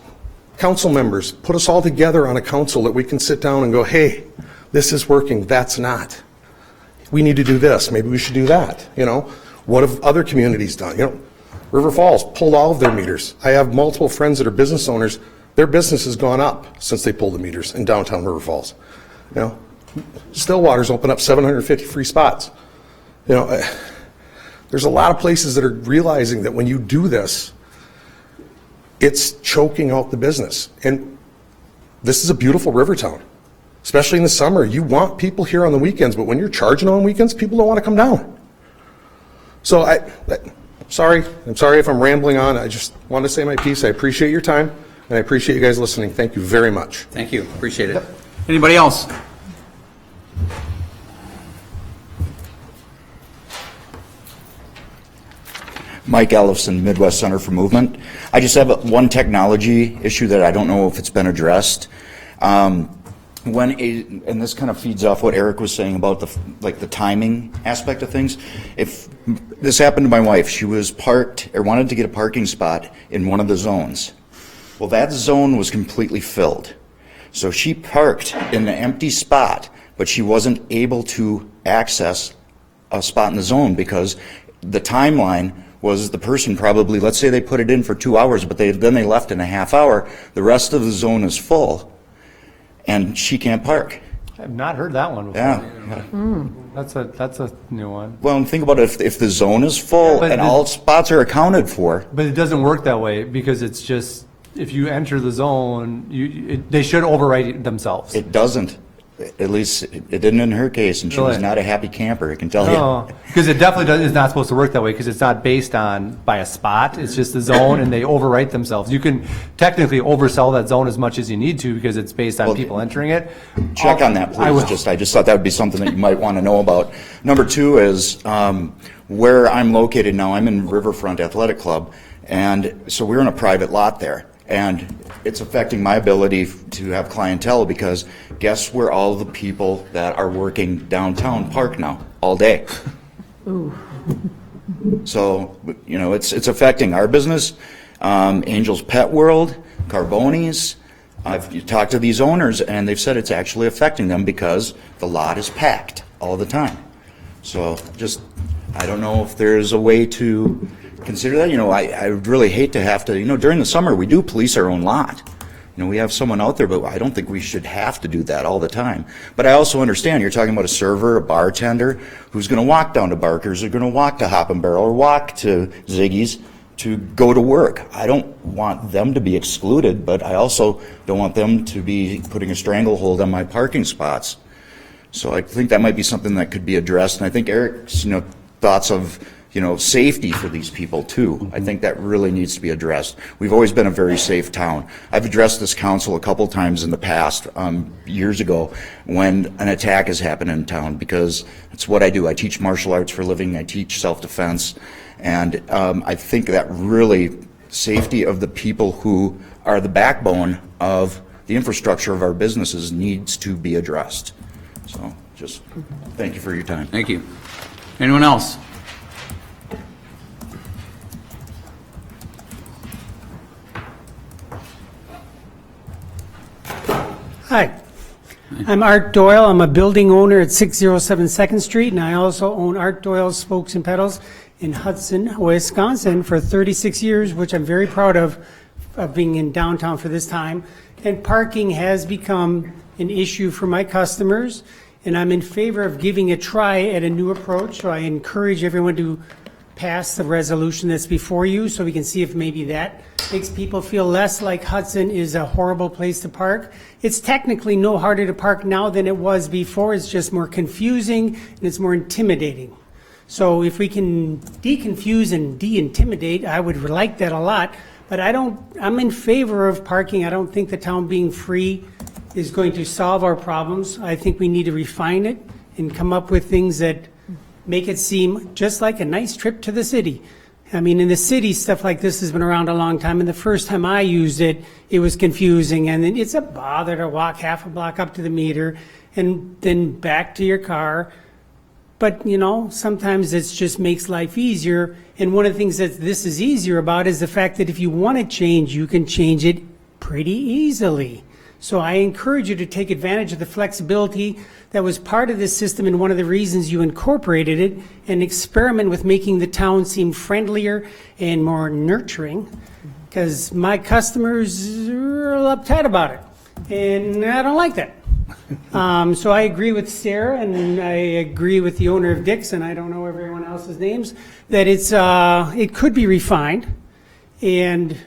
council members. Put us all together on a council that we can sit down and go, hey, this is working, that's not. We need to do this, maybe we should do that, you know? What have other communities done? You know, River Falls pulled all of their meters. I have multiple friends that are business owners. Their business has gone up since they pulled the meters in downtown River Falls. You know, Stillwater's opened up 750 free spots. You know, there's a lot of places that are realizing that when you do this, it's choking out the business. And this is a beautiful river town, especially in the summer. You want people here on the weekends, but when you're charging on weekends, people don't want to come down. So I'm sorry if I'm rambling on. I just wanted to say my piece. I appreciate your time, and I appreciate you guys listening. Thank you very much. Thank you. Appreciate it. Anybody else? Mike Ellefson, Midwest Center for Movement. I just have one technology issue that I don't know if it's been addressed. And this kind of feeds off what Eric was saying about the timing aspect of things. If this happened to my wife, she was parked or wanted to get a parking spot in one of the zones. Well, that zone was completely filled. So she parked in an empty spot, but she wasn't able to access a spot in the zone because the timeline was the person probably, let's say they put it in for 2 hours, but then they left in a half hour. The rest of the zone is full, and she can't park. I've not heard that one before. Yeah. That's a new one. Well, and think about it, if the zone is full and all spots are accounted for. But it doesn't work that way because it's just, if you enter the zone, they should overwrite themselves. It doesn't. At least it didn't in her case, and she was not a happy camper, I can tell you. Because it definitely is not supposed to work that way because it's not based on by a spot. It's just the zone, and they overwrite themselves. You can technically oversell that zone as much as you need to because it's based on people entering it. Check on that, please. I just thought that would be something that you might want to know about. Number 2 is where I'm located now. I'm in Riverfront Athletic Club, and so we're in a private lot there. And it's affecting my ability to have clientele because guess where all the people that are working downtown park now, all day. Ooh. So, you know, it's affecting our business. Angel's Pet World, Carboni's. I've talked to these owners and they've said it's actually affecting them because the lot is packed all the time. So I don't know if there's a way to consider that. You know, I would really hate to have to, you know, during the summer we do police our own lot. You know, we have someone out there, but I don't think we should have to do that all the time. But I also understand you're talking about a server, a bartender, who's going to walk down to Barker's, or going to walk to Hop and Barrel, or walk to Ziggy's to go to work. I don't want them to be excluded, but I also don't want them to be putting a stranglehold on my parking spots. So I think that might be something that could be addressed. And I think Eric's, you know, thoughts of, you know, safety for these people too. I think that really needs to be addressed. We've always been a very safe town. I've addressed this council a couple times in the past, years ago, when an attack has happened in town, because it's what I do. I teach martial arts for a living. I teach self-defense. And I think that really safety of the people who are the backbone of the infrastructure of our businesses needs to be addressed. So just thank you for your time. Thank you. Anyone else? Hi, I'm Art Doyle. I'm a building owner at 607 2nd Street, and I also own Art Doyle's Spokes and Pedals in Hudson, Wisconsin for 36 years, which I'm very proud of being in downtown for this time. And parking has become an issue for my customers, and I'm in favor of giving a try at a new approach. So I encourage everyone to pass the resolution that's before you, so we can see if maybe that makes people feel less like Hudson is a horrible place to park. It's technically no harder to park now than it was before. It's just more confusing and it's more intimidating. So if we can deconfuse and de-intimidate, I would like that a lot. But I'm in favor of parking. I don't think the town being free is going to solve our problems. I think we need to refine it and come up with things that make it seem just like a nice trip to the city. I mean, in the city, stuff like this has been around a long time, and the first time I used it, it was confusing, and it's a bother to walk half a block up to the meter and then back to your car. But, sometimes it just makes life easier, and one of the things that this is easier about is the fact that if you want to change, you can change it pretty easily. So I encourage you to take advantage of the flexibility that was part of this system and one of the reasons you incorporated it, and experiment with making the town seem friendlier and more nurturing, because my customers are a little uptight about it, and I don't like that. So I agree with Sarah, and I agree with the owner of Dick's, and I don't know everyone else's names, that it could be refined, and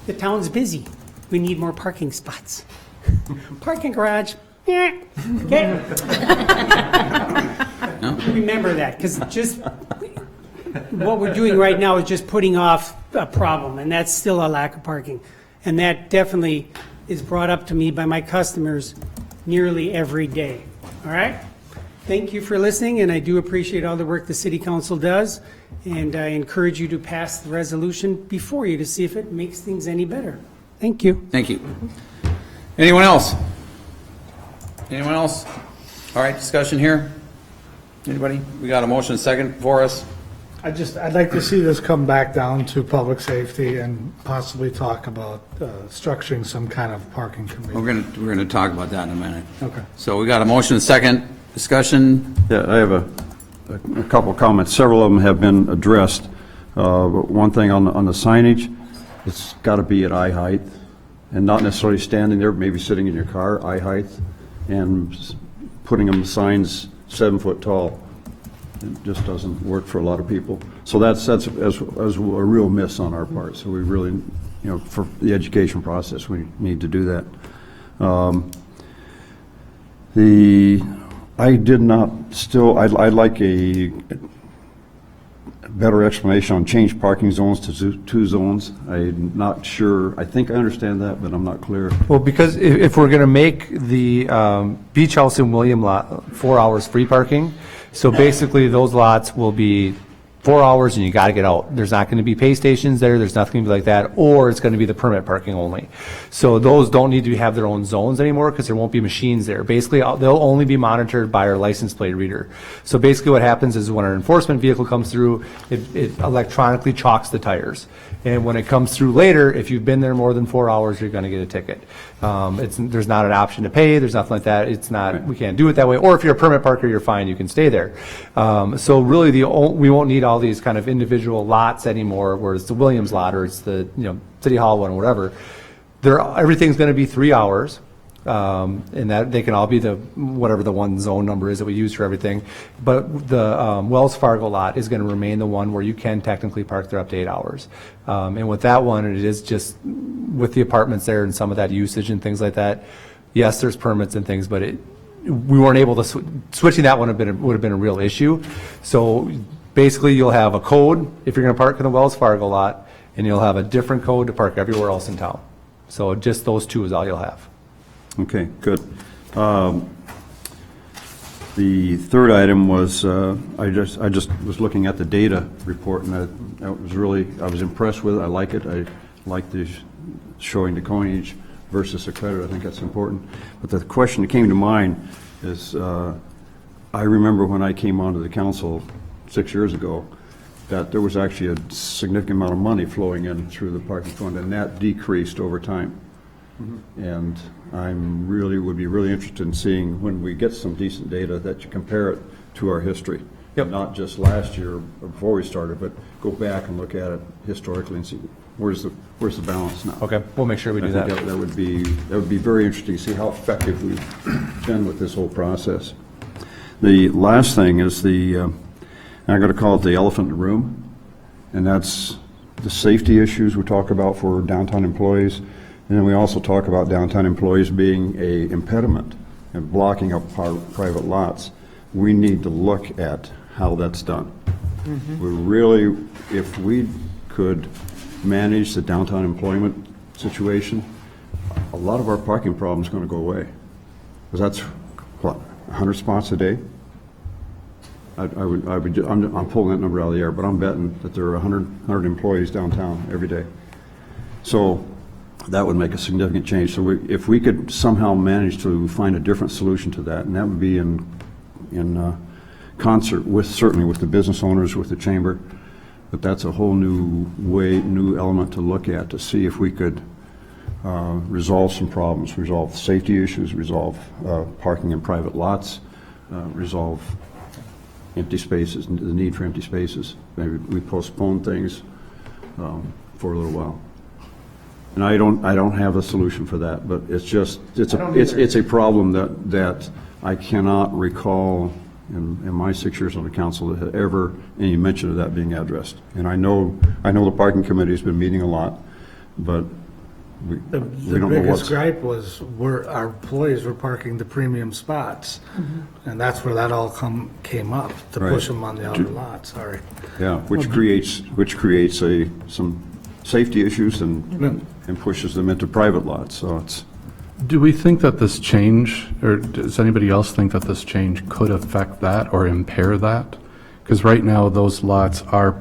the town's busy. We need more parking spots. Parking garage. Okay. Remember that, because just what we're doing right now is just putting off a problem, and that's still a lack of parking. And that definitely is brought up to me by my customers nearly every day. All right? Thank you for listening, and I do appreciate all the work the city council does, and I encourage you to pass the resolution before you to see if it makes things any better. Thank you. Thank you. Anyone else? Anyone else? All right, discussion here. Anybody? We got a motion second for us. I'd like to see this come back down to public safety and possibly talk about structuring some kind of parking committee. We're gonna talk about that in a minute. Okay. So we got a motion second. Discussion. Yeah, I have a couple comments. Several of them have been addressed. But one thing on the signage, it's got to be at eye height, and not necessarily standing there, maybe sitting in your car, eye height, and putting them signs 7 foot tall. It just doesn't work for a lot of people. So that's as a real miss on our part. So we really, for the education process, we need to do that. I'd like a better explanation on change parking zones to 2 zones. I'm not sure. I think I understand that, but I'm not clear. Well, because if we're going to make the Beach House and William lot 4 hours free parking, so basically those lots will be 4 hours and you got to get out. There's not going to be pay stations there. There's nothing going to be like that, or it's going to be the permit parking only. So those don't need to have their own zones anymore because there won't be machines there. Basically, they'll only be monitored by our license plate reader. So basically what happens is when our enforcement vehicle comes through, it electronically chalks the tires. And when it comes through later, if you've been there more than 4 hours, you're going to get a ticket. There's not an option to pay. There's nothing like that. It's not. We can't do it that way. Or if you're a permit parker, you're fine. You can stay there. So really, we won't need all these kind of individual lots anymore, where it's the Williams lot or it's the City Hall one or whatever. Everything's going to be 3 hours. And that they can all be whatever the one zone number is that we use for everything. But the Wells Fargo lot is going to remain the one where you can technically park there up to 8 hours. And with that one, it is just with the apartments there and some of that usage and things like that. Yes, there's permits and things, but we weren't able to switching that one would have been a real issue. So basically, you'll have a code if you're going to park in the Wells Fargo lot, and you'll have a different code to park everywhere else in town. So just those 2 is all you'll have. Okay, good. The third item was, I just was looking at the data report, and I was impressed with it. I like it. I like the showing the coinage versus the credit. I think that's important. But the question that came to mind is, I remember when I came onto the council 6 years ago, that there was actually a significant amount of money flowing in through the parking fund, and that decreased over time. And would be really interested in seeing when we get some decent data that you compare it to our history. Yep. Not just last year or before we started, but go back and look at it historically and see Where's the balance now? Okay, we'll make sure we do I think that. that would be very interesting to see how effective we've been with this whole process. The last thing is I'm going to call it the elephant in the room, and that's the safety issues we talk about for downtown employees. And then we also talk about downtown employees being a impediment and blocking up our private lots. We need to look at how that's done. We really, if we could manage the downtown employment situation, a lot of our parking problem is going to go away. Because that's, what, 100 spots a day? I'm pulling that number out of the air, but I'm betting that there are 100 employees downtown every day. So that would make a significant change. So if we could somehow manage to find a different solution to that, and that would be in concert with, certainly with the business owners, with the chamber, but that's a whole new element to look at to see if we could resolve some problems, resolve safety issues, resolve parking in private lots, resolve empty spaces, the need for empty spaces. Maybe we postpone things for a little while. And I don't have a solution for that, but it's a problem that I cannot recall in my 6 years on the council that had ever any mention of that being addressed. And I know the parking committee has been meeting a lot, but we don't know The biggest what's. gripe was our employees were parking the premium spots. And that's where that all came up, to Right. push them on the outer lot, sorry. Yeah, which creates some safety issues and pushes them into private lots, so it's. Do we think that this change, or does anybody else think that this change could affect that or impair that? Because right now, those lots are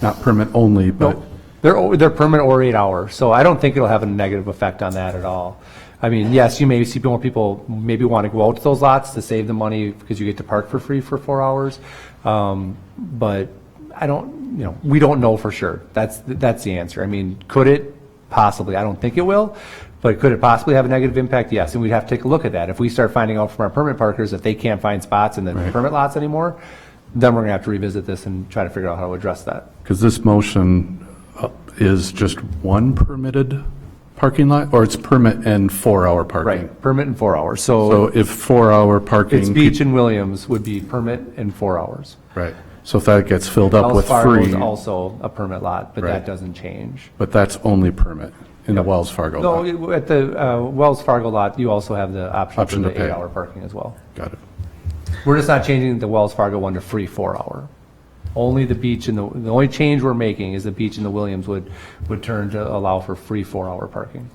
not permit only, but. They're permit or 8 hour, so I don't think it'll have a negative effect on that at all. I mean, yes, you may see more people maybe want to go out to those lots to save the money because you get to park for free for 4 hours. But we don't know for sure. That's the answer. I mean, could it? Possibly. I don't think it will, but could it possibly have a negative impact? Yes, and we'd have to take a look at that. If we start finding out from our permit parkers that they can't find spots in the permit lots anymore, then we're going to have to revisit this and try to figure out how to address that. Because this motion is just one permitted parking lot, or it's permit and 4-hour parking? Right, permit and 4 hours. So if 4-hour parking. It's Beach and Williams would be permit and 4 hours. Right. So if that gets filled up with Wells Fargo free. is also a permit lot, but Right. that doesn't change. But that's only permit in the Wells Fargo lot? No, at the Wells Fargo lot, you also have the option for to the pay. 8-hour parking as well. Got it. We're just not changing the Wells Fargo one to free 4-hour. Only the Beach and the only change we're making is the Beach and the Williams would turn to allow for free 4-hour parking.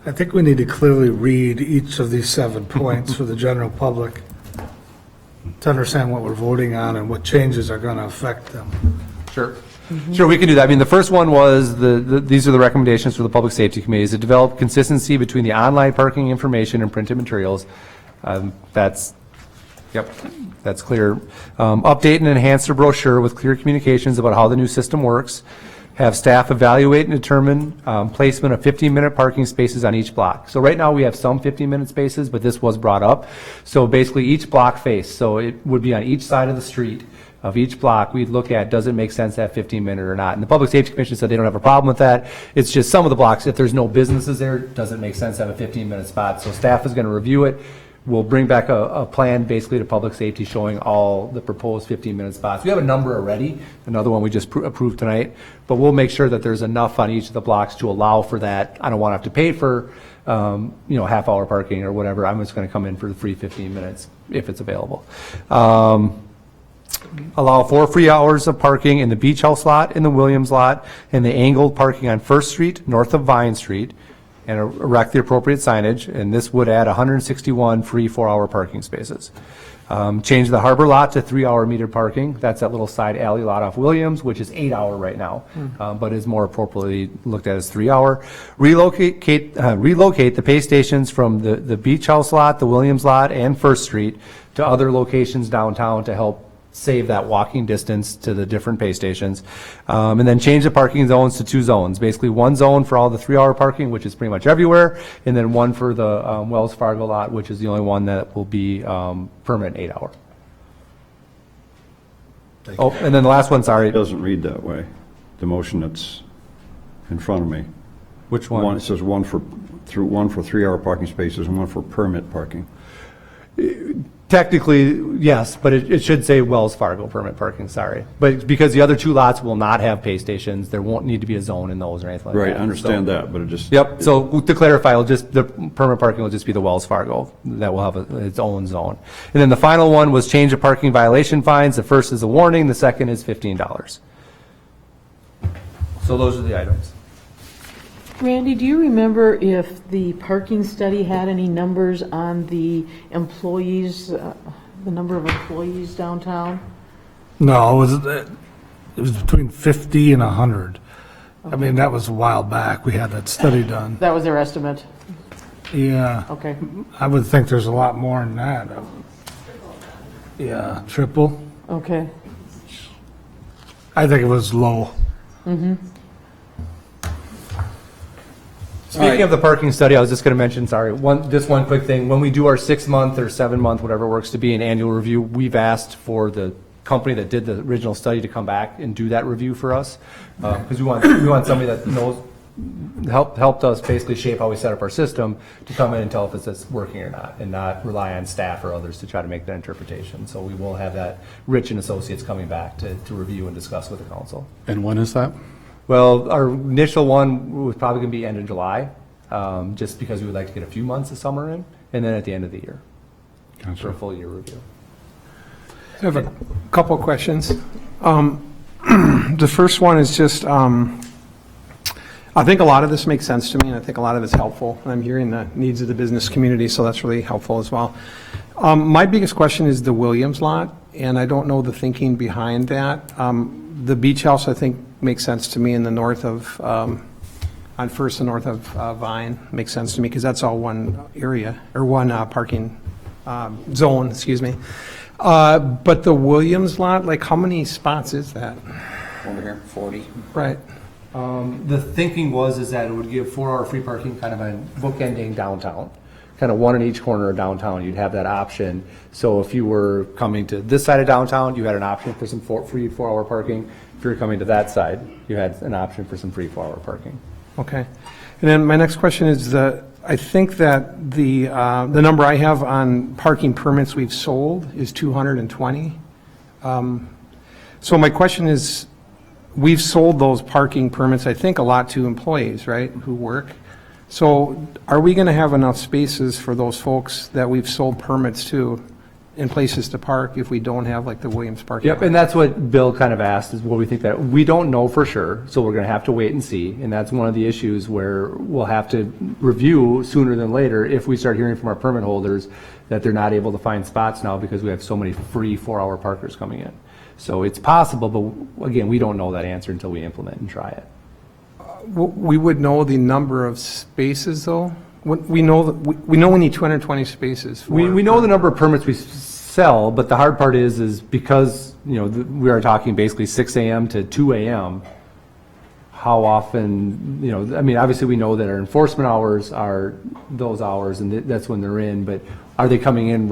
I think we need to clearly read each of these 7 points for the general public to understand what we're voting on and what changes are going to affect them. Sure. Sure, we can do that. I mean, the first one was these are the recommendations for the Public Safety Committee, is to develop consistency between the online parking information and printed materials. That's clear. Update and enhance the brochure with clear communications about how the new system works. Have staff evaluate and determine placement of 15-minute parking spaces on each block. So right now, we have some 15-minute spaces, but this was brought up. So basically, each block face, so it would be on each side of the street of each block, we'd look at, does it make sense to have 15-minute or not? And the Public Safety Commission said they don't have a problem with that. It's just some of the blocks, if there's no businesses there, does it make sense to have a 15-minute spot? So staff is going to review it. We'll bring back a plan basically to public safety showing all the proposed 15-minute spots. We have a number already, another one we just approved tonight, but we'll make sure that there's enough on each of the blocks to allow for that. I don't want to have to pay for, half-hour parking or whatever. I'm just going to come in for the free 15 minutes if it's available. Allow 4 free hours of parking in the Beach House lot, in the Williams lot, and the angled parking on First Street, north of Vine Street, and erect the appropriate signage, and this would add 161 free 4-hour parking spaces. Change the Harbor lot to 3-hour metered parking. That's that little side alley lot off Williams, which is 8-hour right now, but is more appropriately looked at as 3-hour. Relocate the pay stations from the Beach House lot, the Williams lot, and First Street to other locations downtown to help save that walking distance to the different pay stations. And then change the parking zones to 2 zones. Basically 1 zone for all the 3-hour parking, which is pretty much everywhere, and then 1 for the Wells Fargo lot, which is the only one that will be permanent 8-hour. Oh, and then the last one, sorry. It doesn't read that way, the motion that's in front of me. Which one? It says one for 3-hour parking spaces and one for permit parking. Technically, yes, but it should say Wells Fargo permit parking, sorry. But because the other two lots will not have pay stations, there won't need to be a zone in those or anything like that. Right, I understand So- that, but it just. Yep, so to clarify, the permit parking will just be the Wells Fargo. That will have its own zone. And then the final one was change of parking violation fines. The first is a warning, the second is $15. So those are the items. Randy, do you remember if the parking study had any numbers on the employees, the number of employees downtown? No, it was between 50 and 100. I mean, that was a while back. We had that study done. That was their estimate? Yeah. Okay. I would think there's a lot more than that. Yeah, triple. Okay. I think it was low. Mm-hmm. Speaking of the parking study, I was just going to mention, sorry, just one quick thing. When we do our 6-month or 7-month, whatever works to be, an annual review, we've asked for the company that did the original study to come back and do that review for us. Because we want somebody that knows, helped us basically shape how we set up our system to come in and tell if it's working or not, and not rely on staff or others to try to make that interpretation. So we will have that Rich and Associates coming back to review and discuss with the council. And when is that? Well, our initial one was probably going to be end of July, just because we would like to get a few months of summer in, and then at the end of the year for a full year review. I have a couple of questions. The first one is just, I think a lot of this makes sense to me, and I think a lot of it's helpful. And I'm hearing the needs of the business community, so that's really helpful as well. My biggest question is the Williams lot, and I don't know the thinking behind that. The beach house, I think, makes sense to me in the north of, on First and north of Vine, makes sense to me, because that's all one area, or one parking zone, excuse me. But the Williams lot, like, how many spots is that? Over here, 40. Right. The thinking is that it would give 4-hour free parking kind of a bookending downtown, kind of one in each corner of downtown. You'd have that option. So if you were coming to this side of downtown, you had an option for some free 4-hour parking. If you're coming to that side, you had an option for some free 4-hour parking. Okay. And then my next question is I think that the number I have on parking permits we've sold is 220. So my question is, we've sold those parking permits, I think, a lot to employees, right, who work. So are we going to have enough spaces for those folks that we've sold permits to in places to park if we don't have, like, the Williams parking Yep, lot? and that's what Bill kind of asked, is what we think that, we don't know for sure, so we're going to have to wait and see. And that's one of the issues where we'll have to review sooner than later if we start hearing from our permit holders that they're not able to find spots now because we have so many free 4-hour parkers coming in. So it's possible, but again, we don't know that answer until we implement and try it. We would know the number of spaces, though? We know we need 220 spaces. We know the number of permits we sell, but the hard part is because, we are talking basically 6 a.m. to 2 a.m., how often, I mean, obviously we know that our enforcement hours are those hours, and that's when they're in, but are they coming in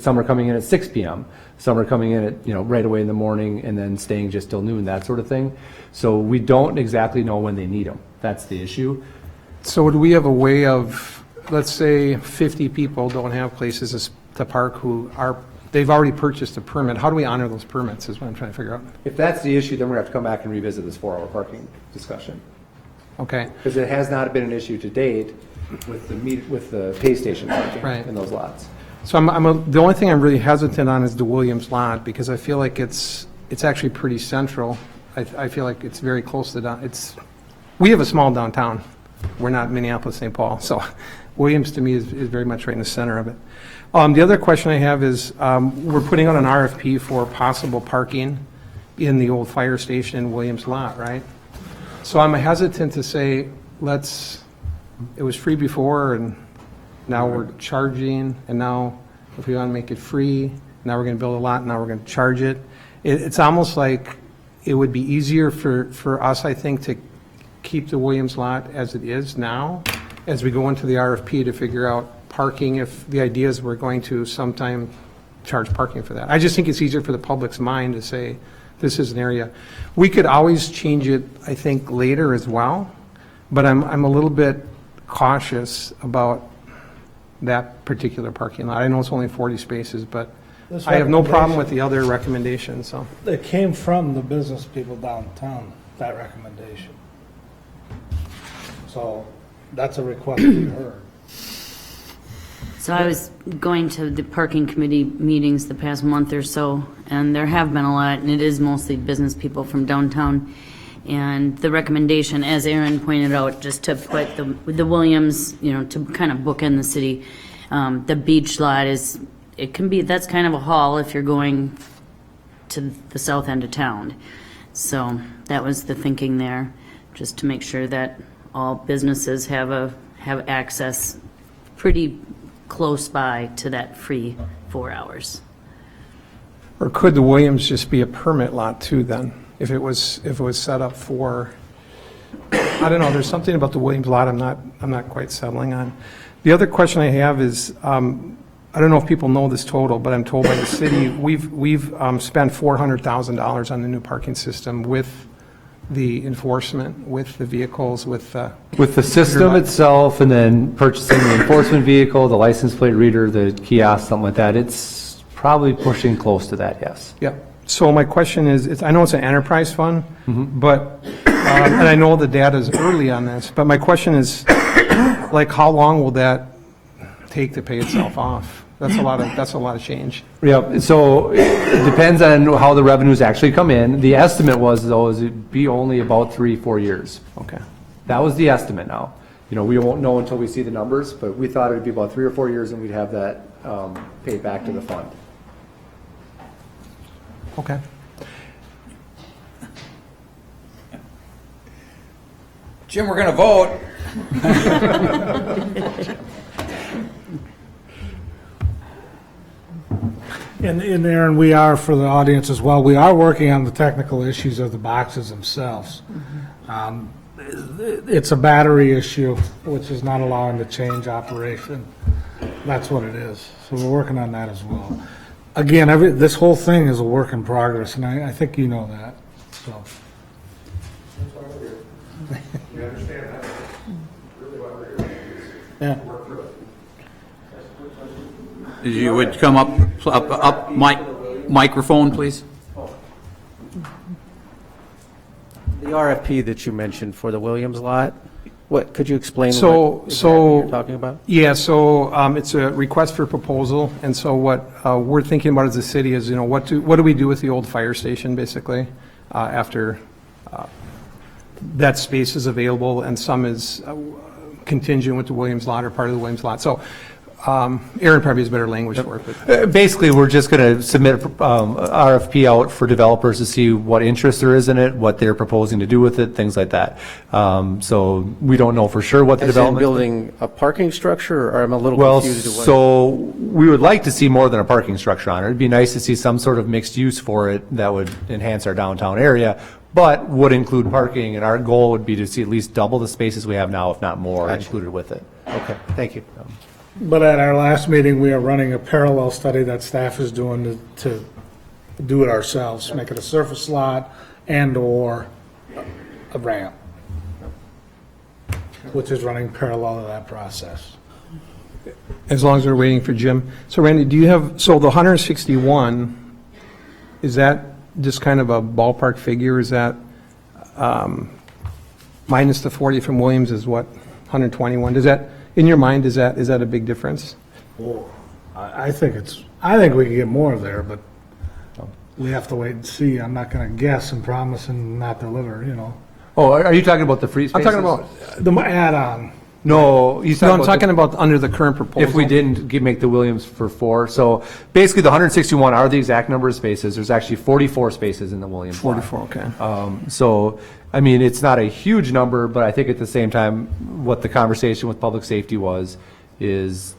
some are coming in at 6 p.m., some are coming in at, right away in the morning and then staying just till noon, that sort of thing. So we don't exactly know when they need them. That's the issue. So do we have a way of, let's say 50 people don't have places to park they've already purchased a permit. How do we honor those permits is what I'm trying to figure out. If that's the issue, then we're going to have to come back and revisit this 4-hour parking discussion. Okay. Because it has not been an issue to date with the pay station parking in those lots. So the only thing I'm really hesitant on is the Williams lot, because I feel like it's actually pretty central. I feel like it's very close to we have a small downtown. We're not Minneapolis, St. Paul. So Williams to me is very much right in the center of it. The other question I have is we're putting out an RFP for possible parking in the old fire station in Williams lot, right? So I'm hesitant to say, it was free before and now we're charging, and now if we want to make it free, now we're going to build a lot, and now we're going to charge it. It's almost like it would be easier for us, I think, to keep the Williams lot as it is now, as we go into the RFP to figure out parking, if the idea is we're going to sometime charge parking for that. I just think it's easier for the public's mind to say, this is an area. We could always change it, I think, later as well, but I'm a little bit cautious about that particular parking lot. I know it's only 40 spaces, but This I have no problem recommendation- with the other recommendations, so. It came from the business people downtown, that recommendation. So that's a request we heard. So I was going to the parking committee meetings the past month or so, and there have been a lot, and it is mostly business people from downtown. And the recommendation, as Aaron pointed out, just to put the Williams, to kind of bookend the city, the beach lot that's kind of a haul if you're going to the south end of town. So that was the thinking there, just to make sure that all businesses have access pretty close by to that free 4 hours. Or could the Williams just be a permit lot too then? If it was set up for, I don't know, there's something about the Williams lot I'm not quite settling on. The other question I have is, I don't know if people know this total, but I'm told by the city, we've spent $400,000 on the new parking system with the enforcement, with the vehicles, with With the system itself, and then purchasing the enforcement vehicle, the license plate reader, the kiosk, something like that, it's probably pushing close to that, yes. Yeah. So my question is, I know it's an enterprise fund, but, and I know the data is early on this, but my question is, like, how long will that take to pay itself off? That's a lot of change. Yeah, so it depends on how the revenues actually come in. The estimate was, though, is it'd be only about 3-4 years. Okay. That was the estimate now. We won't know until we see the numbers, but we thought it'd be about 3 or 4 years and we'd have that paid back to the fund. Okay. Jim, we're going to vote. And Aaron, we are, for the audience as well, we are working on the technical issues of the boxes themselves. It's a battery issue, which is not allowing the change operation. That's what it is. So we're working on that as well. Again, this whole thing is a work in progress, and I think you know that, so. You understand that? Really what we're here. Yeah. Work through it. You would come up, microphone, please. The RFP that you mentioned for the Williams lot, could you explain So, what exactly you're talking about? Yeah, so it's a request for proposal, and so what we're thinking about as a city is, what do we do with the old fire station, basically, after that space is available, and some is contingent with the Williams lot or part of the Williams lot. So Aaron probably has better language for it. But Basically, we're just going to submit RFP out for developers to see what interest there is in it, what they're proposing to do with it, things like that. So we don't know for sure what the As in development. building a parking structure, or I'm a little Well, confused. at what- so we would like to see more than a parking structure on it. It'd be nice to see some sort of mixed use for it that would enhance our downtown area, but would include parking, and our goal would be to see at least double the spaces we have now, if not more, included with it. Okay, thank you. But at our last meeting, we are running a parallel study that staff is doing to do it ourselves, make it a surface lot and/or a ramp, which is running parallel to that process. as long as we're waiting for Jim. So Randy, do you have, so the 161, is that just kind of a ballpark figure? Is that minus the 40 from Williams is what, 121? Does that, in your mind, is that a big difference? I think we can get more there, but we have to wait and see. I'm not going to guess and promise and not deliver, Oh, are you talking about the free I'm spaces? talking about, The add-on. No, he's no, I'm talking talking about under the current proposal. if we didn't make the Williams for 4. So basically, the 161 are the exact number of spaces. There's actually 44 spaces in the Williams lot. 44, okay. So, I mean, it's not a huge number, but I think at the same time, what the conversation with public safety is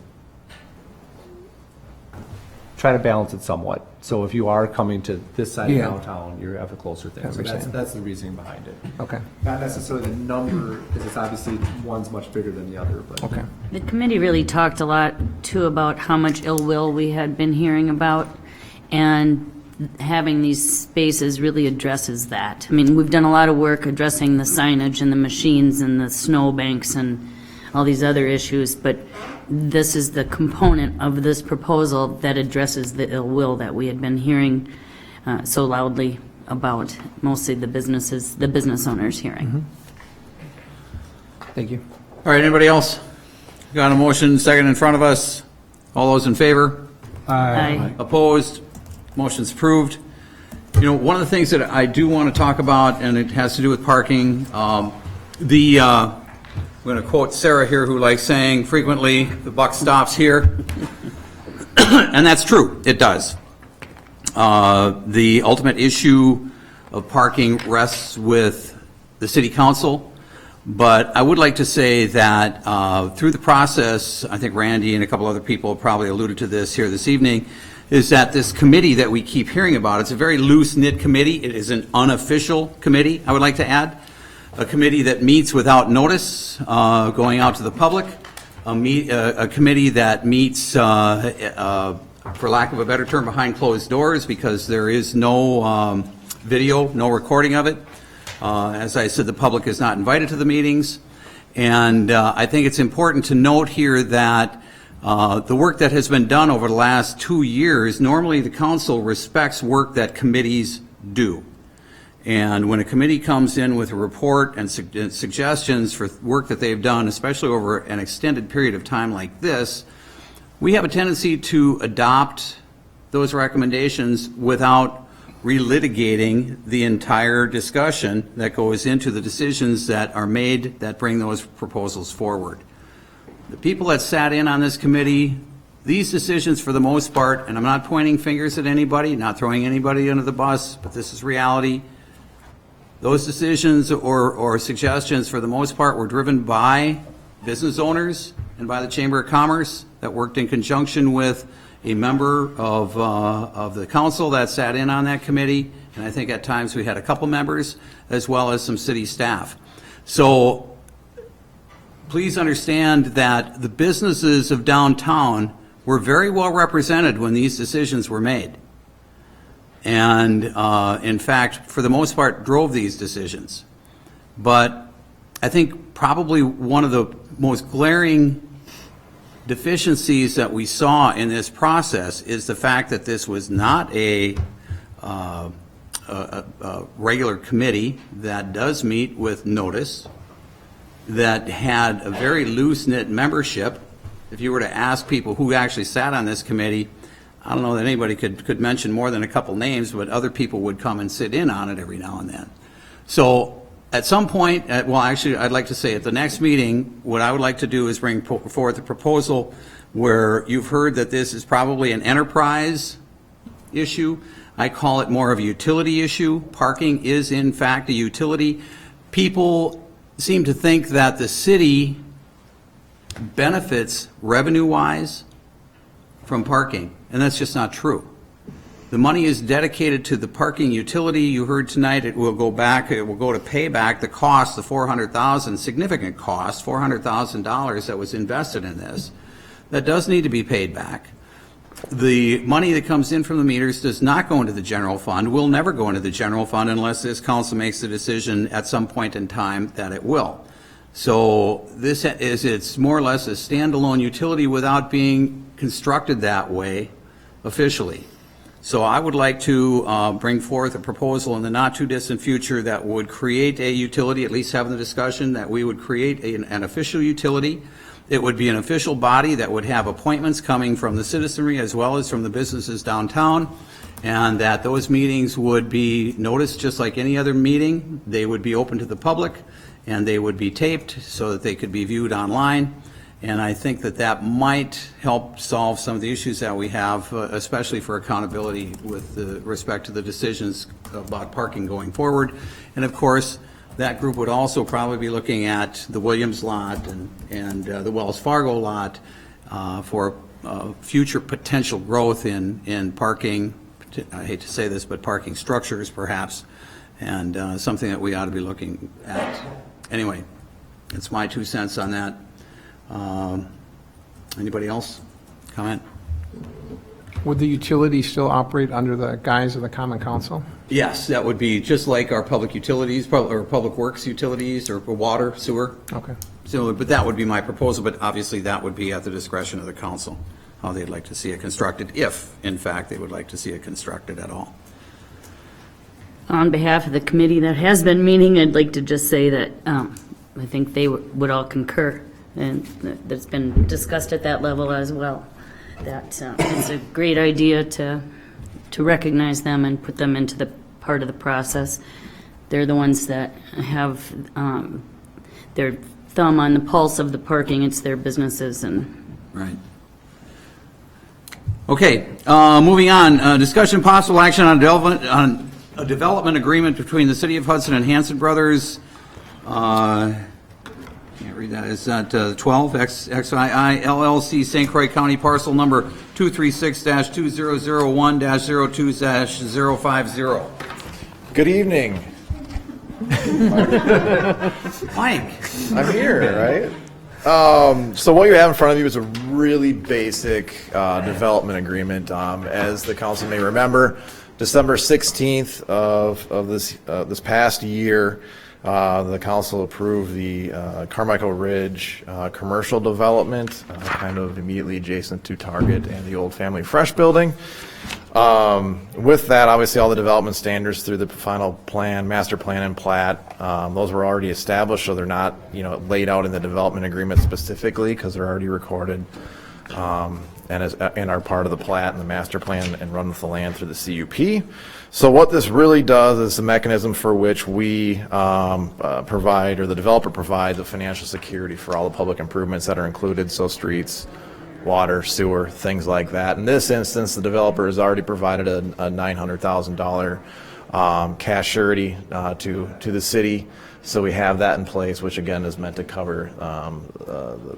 try to balance it somewhat. So if you are coming to this side Yeah. of downtown, you're have a closer thing. So understand. that's the reasoning behind it. Okay, Not necessarily the number, because it's obviously one's much bigger than the other, but. okay. The committee really talked a lot, too, about how much ill will we had been hearing about, and having these spaces really addresses that. I mean, we've done a lot of work addressing the signage and the machines and the snow banks and all these other issues, but this is the component of this proposal that addresses the ill will that we had been hearing so loudly about, mostly the business owners hearing. Thank you. All right, anybody else? Got a motion, second in front of us. All those in favor? Aye. Opposed? Motion's approved. You know, one of the things that I do want to talk about, and it has to do with parking, I'm going to quote Sarah here, who likes saying frequently, the buck stops here. And that's true, it does. The ultimate issue of parking rests with the city council, but I would like to say that through the process, I think Randy and a couple other people probably alluded to this here this evening, is that this committee that we keep hearing about, it's a very loose-knit committee. It is an unofficial committee, I would like to add. A committee that meets without notice, going out to the public. A committee that meets, for lack of a better term, behind closed doors, because there is no video, no recording of it. As I said, the public is not invited to the meetings. And I think it's important to note here that the work that has been done over the last 2 years, normally the council respects work that committees do. And when a committee comes in with a report and suggestions for work that they've done, especially over an extended period of time like this, we have a tendency to adopt those recommendations without relitigating the entire discussion that goes into the decisions that are made that bring those proposals forward. The people that sat in on this committee, these decisions for the most part, and I'm not pointing fingers at anybody, not throwing anybody under the bus, but this is reality. Those decisions or suggestions for the most part were driven by business owners and by the Chamber of Commerce that worked in conjunction with a member of the council that sat in on that committee, and I think at times we had a couple members, as well as some city staff. So please understand that the businesses of downtown were very well represented when these decisions were made. And in fact, for the most part, drove these decisions. But I think probably one of the most glaring deficiencies that we saw in this process is the fact that this was not a regular committee that does meet with notice, that had a very loose-knit membership. If you were to ask people who actually sat on this committee, I don't know that anybody could mention more than a couple names, but other people would come and sit in on it every now and then. So at some point, well, actually, I'd like to say at the next meeting, what I would like to do is bring forth a proposal where you've heard that this is probably an enterprise issue. I call it more of a utility issue. Parking is, in fact, a utility. People seem to think that the city benefits revenue-wise from parking, and that's just not true. The money is dedicated to the parking utility. You heard tonight it will go back, it will go to pay back the cost, the $400,000, significant cost, $400,000 that was invested in this. That does need to be paid back. The money that comes in from the meters does not go into the general fund, will never go into the general fund unless this council makes the decision at some point in time that it will. So this is, it's more or less a standalone utility without being constructed that way officially. So I would like to bring forth a proposal in the not too distant future that would create a utility, at least having the discussion that we would create an official utility. It would be an official body that would have appointments coming from the citizenry as well as from the businesses downtown, and that those meetings would be noticed just like any other meeting. They would be open to the public, and they would be taped so that they could be viewed online. And I think that that might help solve some of the issues that we have, especially for accountability with respect to the decisions about parking going forward. And of course, that group would also probably be looking at the Williams lot and the Wells Fargo lot for future potential growth in parking. I hate to say this, but parking structures perhaps, and something that we ought to be looking at. Anyway, it's my 2 cents on that. Anybody else comment? Would the utility still operate under the guise of the common council? Yes, that would be just like our public utilities, or public works utilities, or water, sewer. Okay. So, but that would be my proposal, but obviously that would be at the discretion of the council, how they'd like to see it constructed, if, in fact, they would like to see it constructed at all. On behalf of the committee that has been meeting, I'd like to just say that I think they would all concur, and that's been discussed at that level as well. That it's a great idea to recognize them and put them into the part of the process. They're the ones that have their thumb on the pulse of the parking. It's their businesses and. Right. Okay, moving on. Discussion possible action on a development agreement between the City of Hudson and Hanson Brothers. Can't read that. It's at 12, XII LLC, St. Croix County, parcel number 236-2001-02-050. Good evening. Mike. I'm here, right? So what you have in front of you is a really basic development agreement. As the council may remember, December 16th of this past year, the council approved the Carmichael Ridge commercial development, kind of immediately adjacent to Target and the old Family Fresh building. With that, obviously, all the development standards through the final plan, master plan, and plat, those were already established, so they're not, laid out in the development agreement specifically because they're already recorded, and are part of the plat and the master plan and run with the land through the CUP. So what this really does is the mechanism for which we provide, or the developer provides, the financial security for all the public improvements that are included, so streets, water, sewer, things like that. In this instance, the developer has already provided a $900,000 cash surety to the city. So we have that in place, which again is meant to cover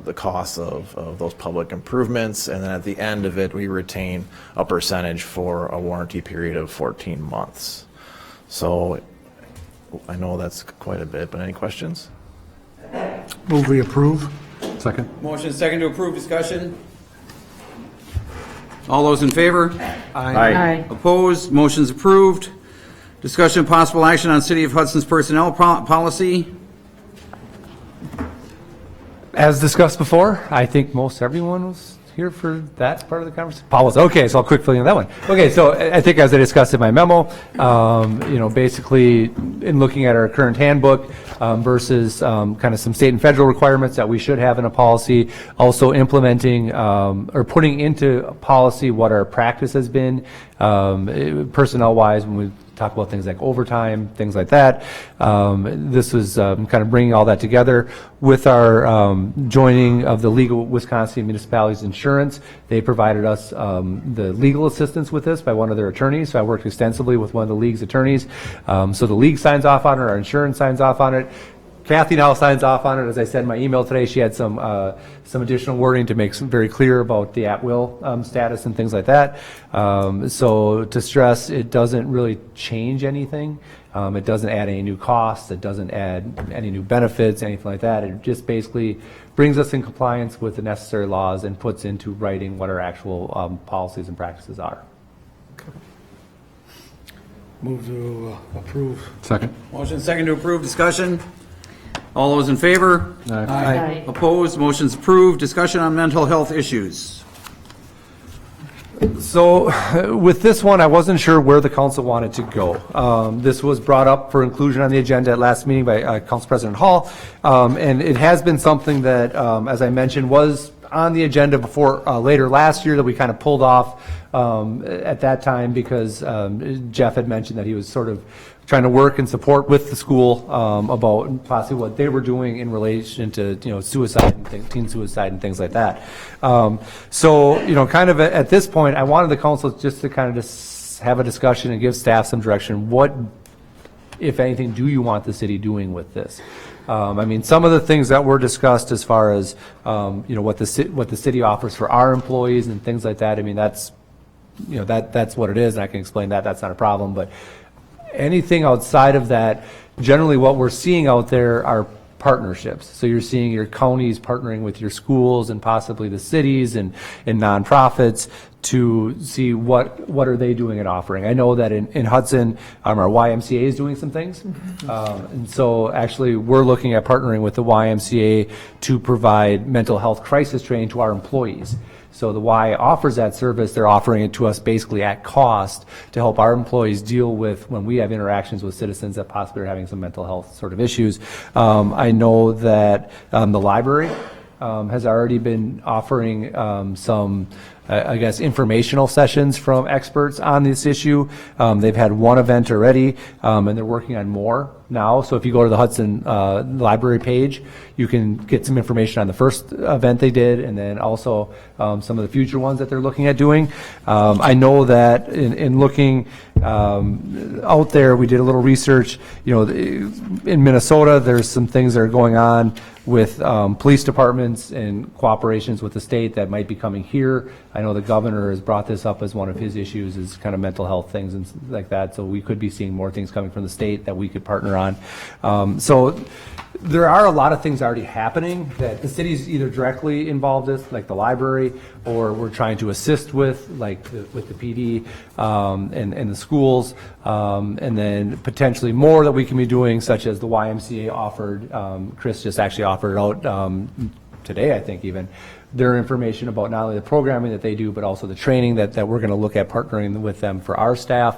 the costs of those public improvements. And then at the end of it, we retain a percentage for a warranty period of 14 months. So I know that's quite a bit, but any questions? Move we approve. Second. Motion is second to approve. Discussion. All those in favor? Aye. Opposed? Motion's approved. Discussion of possible action on City of Hudson's personnel policy. As discussed before, I think most everyone was here for that part of the conversation. Paul was, okay, so I'll quick fill in that one. Okay, so I think as I discussed in my memo, basically in looking at our current handbook versus kind of some state and federal requirements that we should have in a policy, also implementing or putting into a policy what our practice has been personnel-wise when we talk about things like overtime, things like that. This was kind of bringing all that together with our joining of the League of Wisconsin Municipalities Insurance. They provided us the legal assistance with this by one of their attorneys. So I worked extensively with one of the league's attorneys. So the league signs off on it, our insurance signs off on it. Kathy now signs off on it. As I said in my email today, she had some additional wording to make some very clear about the at-will status and things like that. So to stress, it doesn't really change anything. It doesn't add any new costs. It doesn't add any new benefits, anything like that. It just basically brings us in compliance with the necessary laws and puts into writing what our actual policies and practices are. Move to approve. Second. Motion second to approve. Discussion. All those in favor? Aye. Opposed? Motion's approved. Discussion on mental health issues. So with this one, I wasn't sure where the council wanted to go. This was brought up for inclusion on the agenda at last meeting by Council President Hall. And it has been something that, as I mentioned, was on the agenda before later last year that we kind of pulled off at that time because Jeff had mentioned that he was sort of trying to work and support with the school about possibly what they were doing in relation to suicide and teen suicide and things like that. So kind of at this point, I wanted the council just to kind of just have a discussion and give staff some direction. What, if anything, do you want the city doing with this? I mean, some of the things that were discussed as far as what the city offers for our employees and things like that. I mean, that's that's what it is, and I can explain that. That's not a problem, but anything outside of that, generally what we're seeing out there are partnerships. So you're seeing your counties partnering with your schools and possibly the cities and nonprofits to see what are they doing and offering. I know that in Hudson, our YMCA is doing some things. And so actually we're looking at partnering with the YMCA to provide mental health crisis training to our employees. So the Y offers that service, they're offering it to us basically at cost to help our employees deal with when we have interactions with citizens that possibly are having some mental health sort of issues. I know that the library has already been offering some I guess, informational sessions from experts on this issue. They've had one event already, and they're working on more now. So if you go to the Hudson Library page, you can get some information on the first event they did, and then also some of the future ones that they're looking at doing. I know that in looking out there, we did a little research. You know, in Minnesota, there's some things that are going on with police departments and cooperations with the state that might be coming here. I know the governor has brought this up as one of his issues, is kind of mental health things and like that. So we could be seeing more things coming from the state that we could partner on. So there are a lot of things already happening that the city's either directly involved with, like the library, or we're trying to assist with, like with the PD and the schools, and then potentially more that we can be doing, such as the YMCA offered. Chris just actually offered it out today, I think, even their information about not only the programming that they do, but also the training that we're going to look at partnering with them for our staff.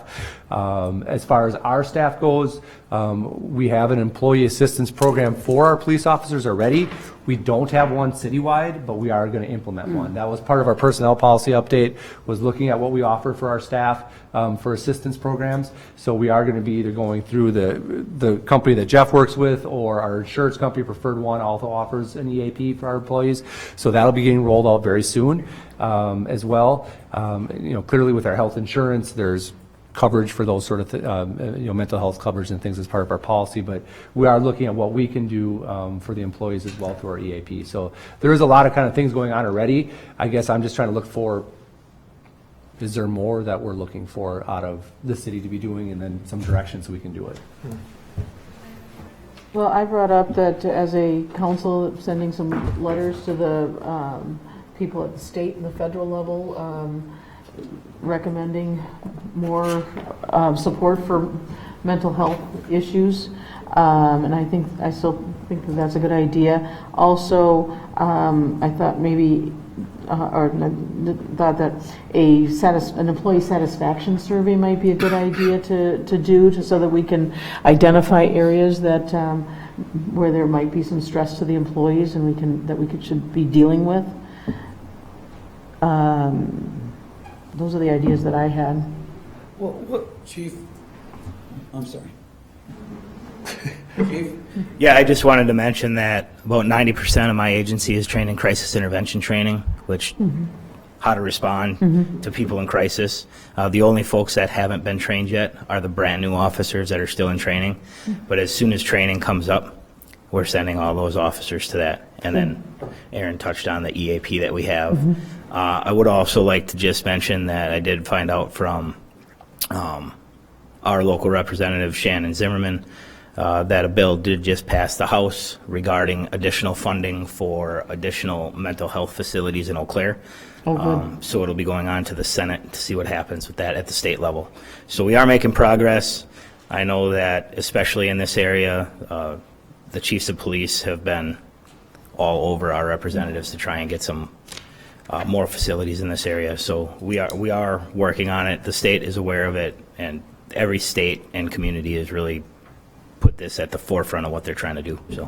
As far as our staff goes, we have an employee assistance program for our police officers already. We don't have one citywide, but we are going to implement one. That was part of our personnel policy update, was looking at what we offer for our staff for assistance programs. So we are going to be either going through the company that Jeff works with, or our insurance company, Preferred One, also offers an EAP for our employees. So that'll be getting rolled out very soon as well. You know, clearly with our health insurance, there's coverage for those sort of you know, mental health coverage and things as part of our policy, but we are looking at what we can do for the employees as well through our EAP. So there is a lot of kind of things going on already. I guess I'm just trying to look for, is there more that we're looking for out of the city to be doing, and then some direction so we can do it. Well, I brought up that as a council, sending some letters to the people at the state and the federal level, recommending more support for mental health issues, and I still think that that's a good idea. Also, I thought maybe, or thought that an employee satisfaction survey might be a good idea to do, so that we can identify areas that where there might be some stress to the employees, and should be dealing with. Those are the ideas that I had. Well, Chief, I'm sorry. Chief? Yeah, I just wanted to mention that about 90% of my agency is trained in crisis intervention training, which how to respond to people in crisis. The only folks that haven't been trained yet are the brand new officers that are still in training. But as soon as training comes up, we're sending all those officers to that. And then Aaron touched on the EAP that we have. I would also like to just mention that I did find out from our local representative, Shannon Zimmerman, that a bill did just pass the House regarding additional funding for additional mental health facilities in Eau Claire. So it'll be going on to the Senate to see what happens with that at the state level. So we are making progress. I know that especially in this area, the chiefs of police have been all over our representatives to try and get some more facilities in this area. So we are working on it. The state is aware of it, and every state and community has really put this at the forefront of what they're trying to do. So.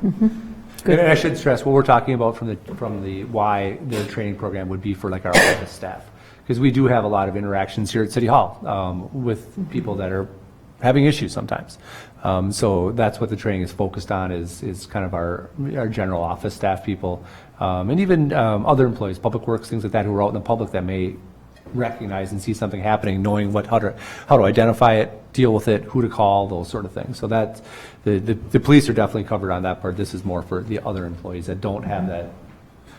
And I should stress, what we're talking about from the why the training program would be for like our office staff, because we do have a lot of interactions here at City Hall with people that are having issues sometimes. So that's what the training is focused on, is kind of our general office staff people, and even other employees, public works, things like that, who are out in the public that may recognize and see something happening, knowing how to identify it, deal with it, who to call, those sort of things. So that's the police are definitely covered on that part. This is more for the other employees that don't have that,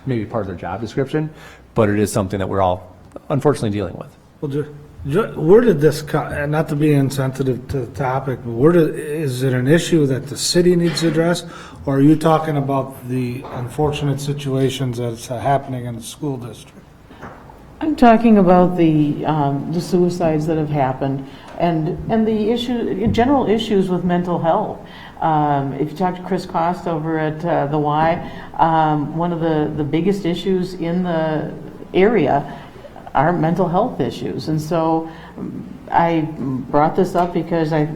maybe part of their job description, but it is something that we're all unfortunately dealing with. Well, Where did this, and not to be insensitive to the topic, but is it an issue that the city needs to address? Or are you talking about the unfortunate situations that's happening in the school district? I'm talking about the suicides that have happened and the general issues with mental health. If you talk to Chris Cost over at the Y, one of the biggest issues in the area are mental health issues. And so I brought this up because I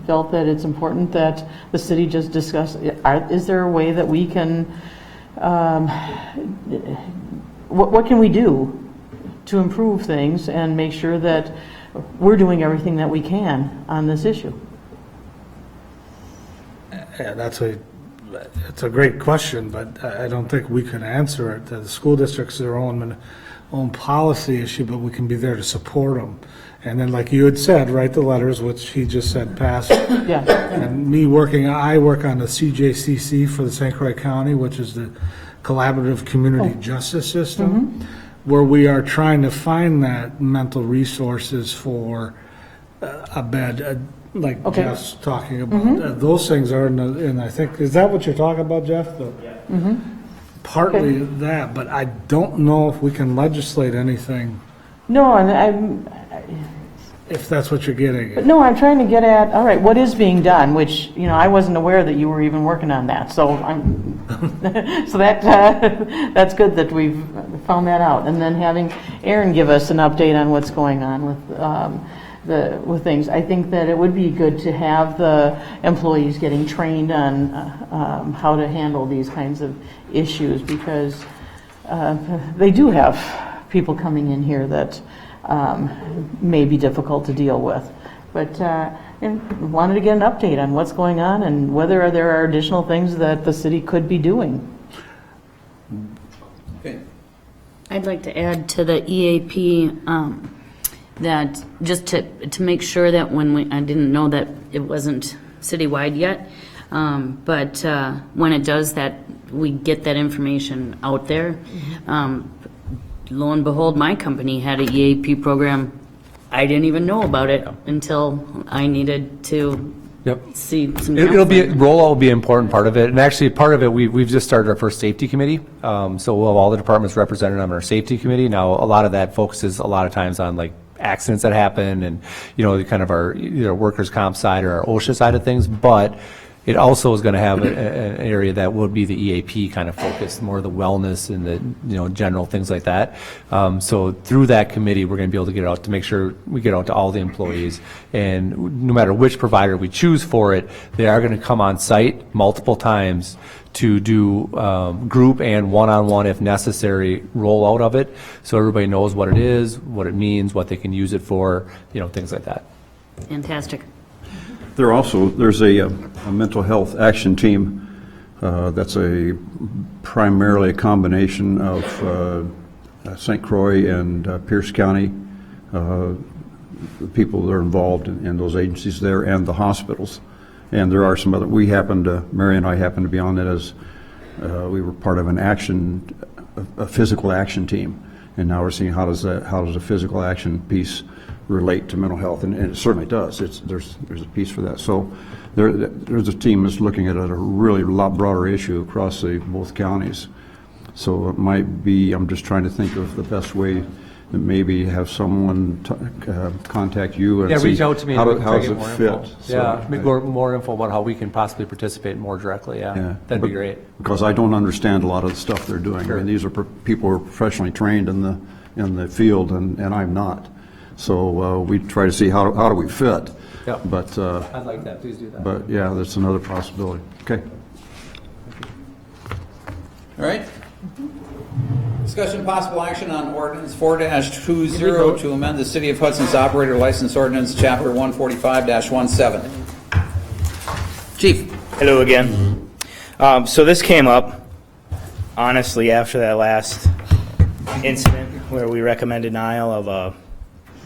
felt that it's important that the city just discuss, is there a way that we can, what can we do to improve things and make sure that we're doing everything that we can on this issue? Yeah, it's a great question, but I don't think we can answer it. The school district's their own policy issue, but we can be there to support them. And then, like you had said, write the letters, which he just said passed. Yeah. And I work on the CJCC for the St. Croix County, which is the Collaborative Community Justice System, where we are trying to find that mental resources for a bed, like Jeff's talking about. Those things are in I think, is that what you're talking about, Jeff? Partly that, but I don't know if we can legislate anything. No, and if that's what you're getting at. No, I'm trying to get at, all right, what is being done, which, I wasn't aware that you were even working on that. So so that's good that we've found that out. And then having Aaron give us an update on what's going on with things. I think that it would be good to have the employees getting trained on how to handle these kinds of issues, because they do have people coming in here that may be difficult to deal with. But and wanted to get an update on what's going on and whether there are additional things that the city could be doing. Okay. I'd like to add to the EAP that just to make sure that I didn't know that it wasn't citywide yet, but when it does that, we get that information out there. Lo and behold, my company had an EAP program. I didn't even know about it until I needed to see some. Rollout will be an important part of it, and actually part of it we've just started our first safety committee. So we'll have all the departments represented on our safety committee. Now a lot of that focuses a lot of times on like accidents that happen and kind of our either workers' comp side or our OSHA side of things, but it also is going to have an area that would be the EAP kind of focus, more the wellness and the general things like that. So through that committee, we're going to be able to get it out to make sure we get out to all the employees. And no matter which provider we choose for it, they are going to come on site multiple times to do group and one-on-one, if necessary, rollout of it, so everybody knows what it is, what it means, what they can use it for, things like that. Fantastic. There's a mental health action team that's primarily a combination of St. Croix and Pierce County, the people that are involved in those agencies there and the hospitals. And there are some other, Mary and I happened to be on it as we were part of a physical action team. And now we're seeing how does a physical action piece relate to mental health, and it certainly does. There's a piece for that. So there's a team that's looking at a really lot broader issue across both counties. So it might be, I'm just trying to think of the best way that maybe have someone contact you and see reach out to me. How does it fit? So, more info about how we can possibly participate more directly. That'd be great. Because I don't understand a lot of the stuff they're doing. Sure. I mean, these are people who are professionally trained in the field, and I'm not. So we try to see how do we fit. Yeah. But I'd like that. Please do that. But yeah, that's another possibility. Okay. All right. Discussion possible action on ordinance 4-20 to amend the City of Hudson's operator license ordinance, chapter 145-17. Chief. Hello again. So this came up, honestly, after that last incident where we recommended denial of a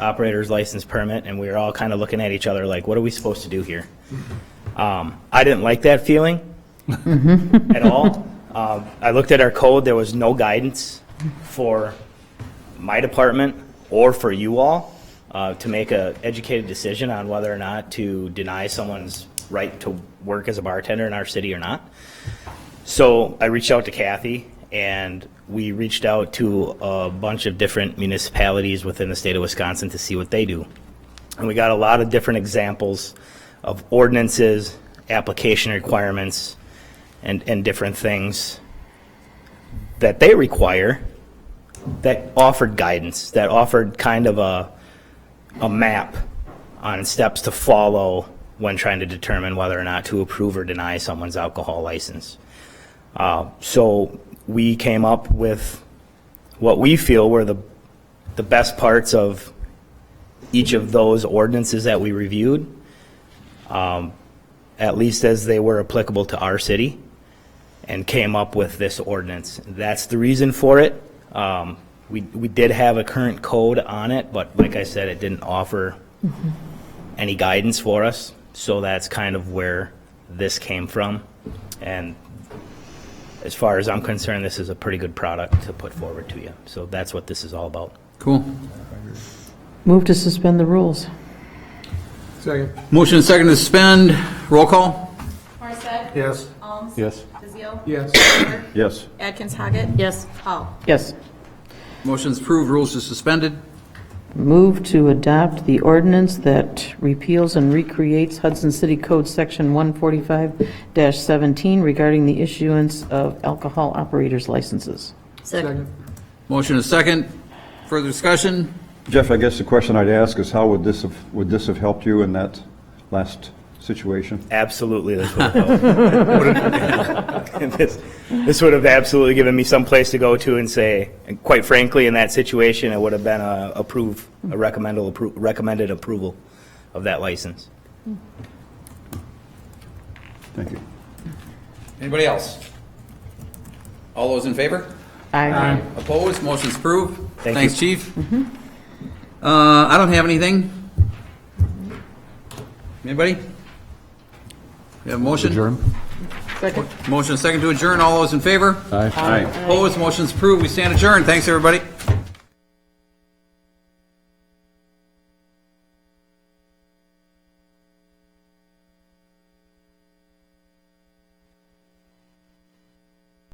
operator's license permit, and we were all kind of looking at each other like, what are we supposed to do here? I didn't like that feeling at all. I looked at our code. There was no guidance for my department or for you all to make an educated decision on whether or not to deny someone's right to work as a bartender in our city or not. So I reached out to Kathy, and we reached out to a bunch of different municipalities within the state of Wisconsin to see what they do. And we got a lot of different examples of ordinances, application requirements, and different things that they require that offered guidance, that offered kind of a map on steps to follow when trying to determine whether or not to approve or deny someone's alcohol license. So we came up with what we feel were the best parts of each of those ordinances that we reviewed, at least as they were applicable to our city, and came up with this ordinance. That's the reason for it. We did have a current code on it, but like I said, it didn't offer any guidance for us. So that's kind of where this came from. And as far as I'm concerned, this is a pretty good product to put forward to you. So that's what this is all about. Cool. Move to suspend the rules. Second. Motion and second to suspend. Roll call. Morstead? Yes. Alms? Yes. DeZiel? Yes. Ford? Yes. Atkins, Hoggett? Yes. Hall. Yes. Motion's approved. Rules are suspended. Move to adopt the ordinance that repeals and recreates Hudson City Code Section 145-17 regarding the issuance of alcohol operators licenses. Second. Motion and second. Further discussion? Jeff, I guess the question I'd ask is how would this have helped you in that last situation? Absolutely, this would have helped. This would have absolutely given me some place to go to and say, and quite frankly, in that situation, it would have been a recommended approval of that license. Thank you. Anybody else? All those in favor? Aye. Opposed? Motion's approved. Thank Thanks, you. Chief. I don't have anything. Anybody? We have a motion? Adjourn. Second. Motion and second to adjourn. All those in favor? Aye. Aye. Opposed? Motion's approved. We stand adjourned. Thanks, everybody.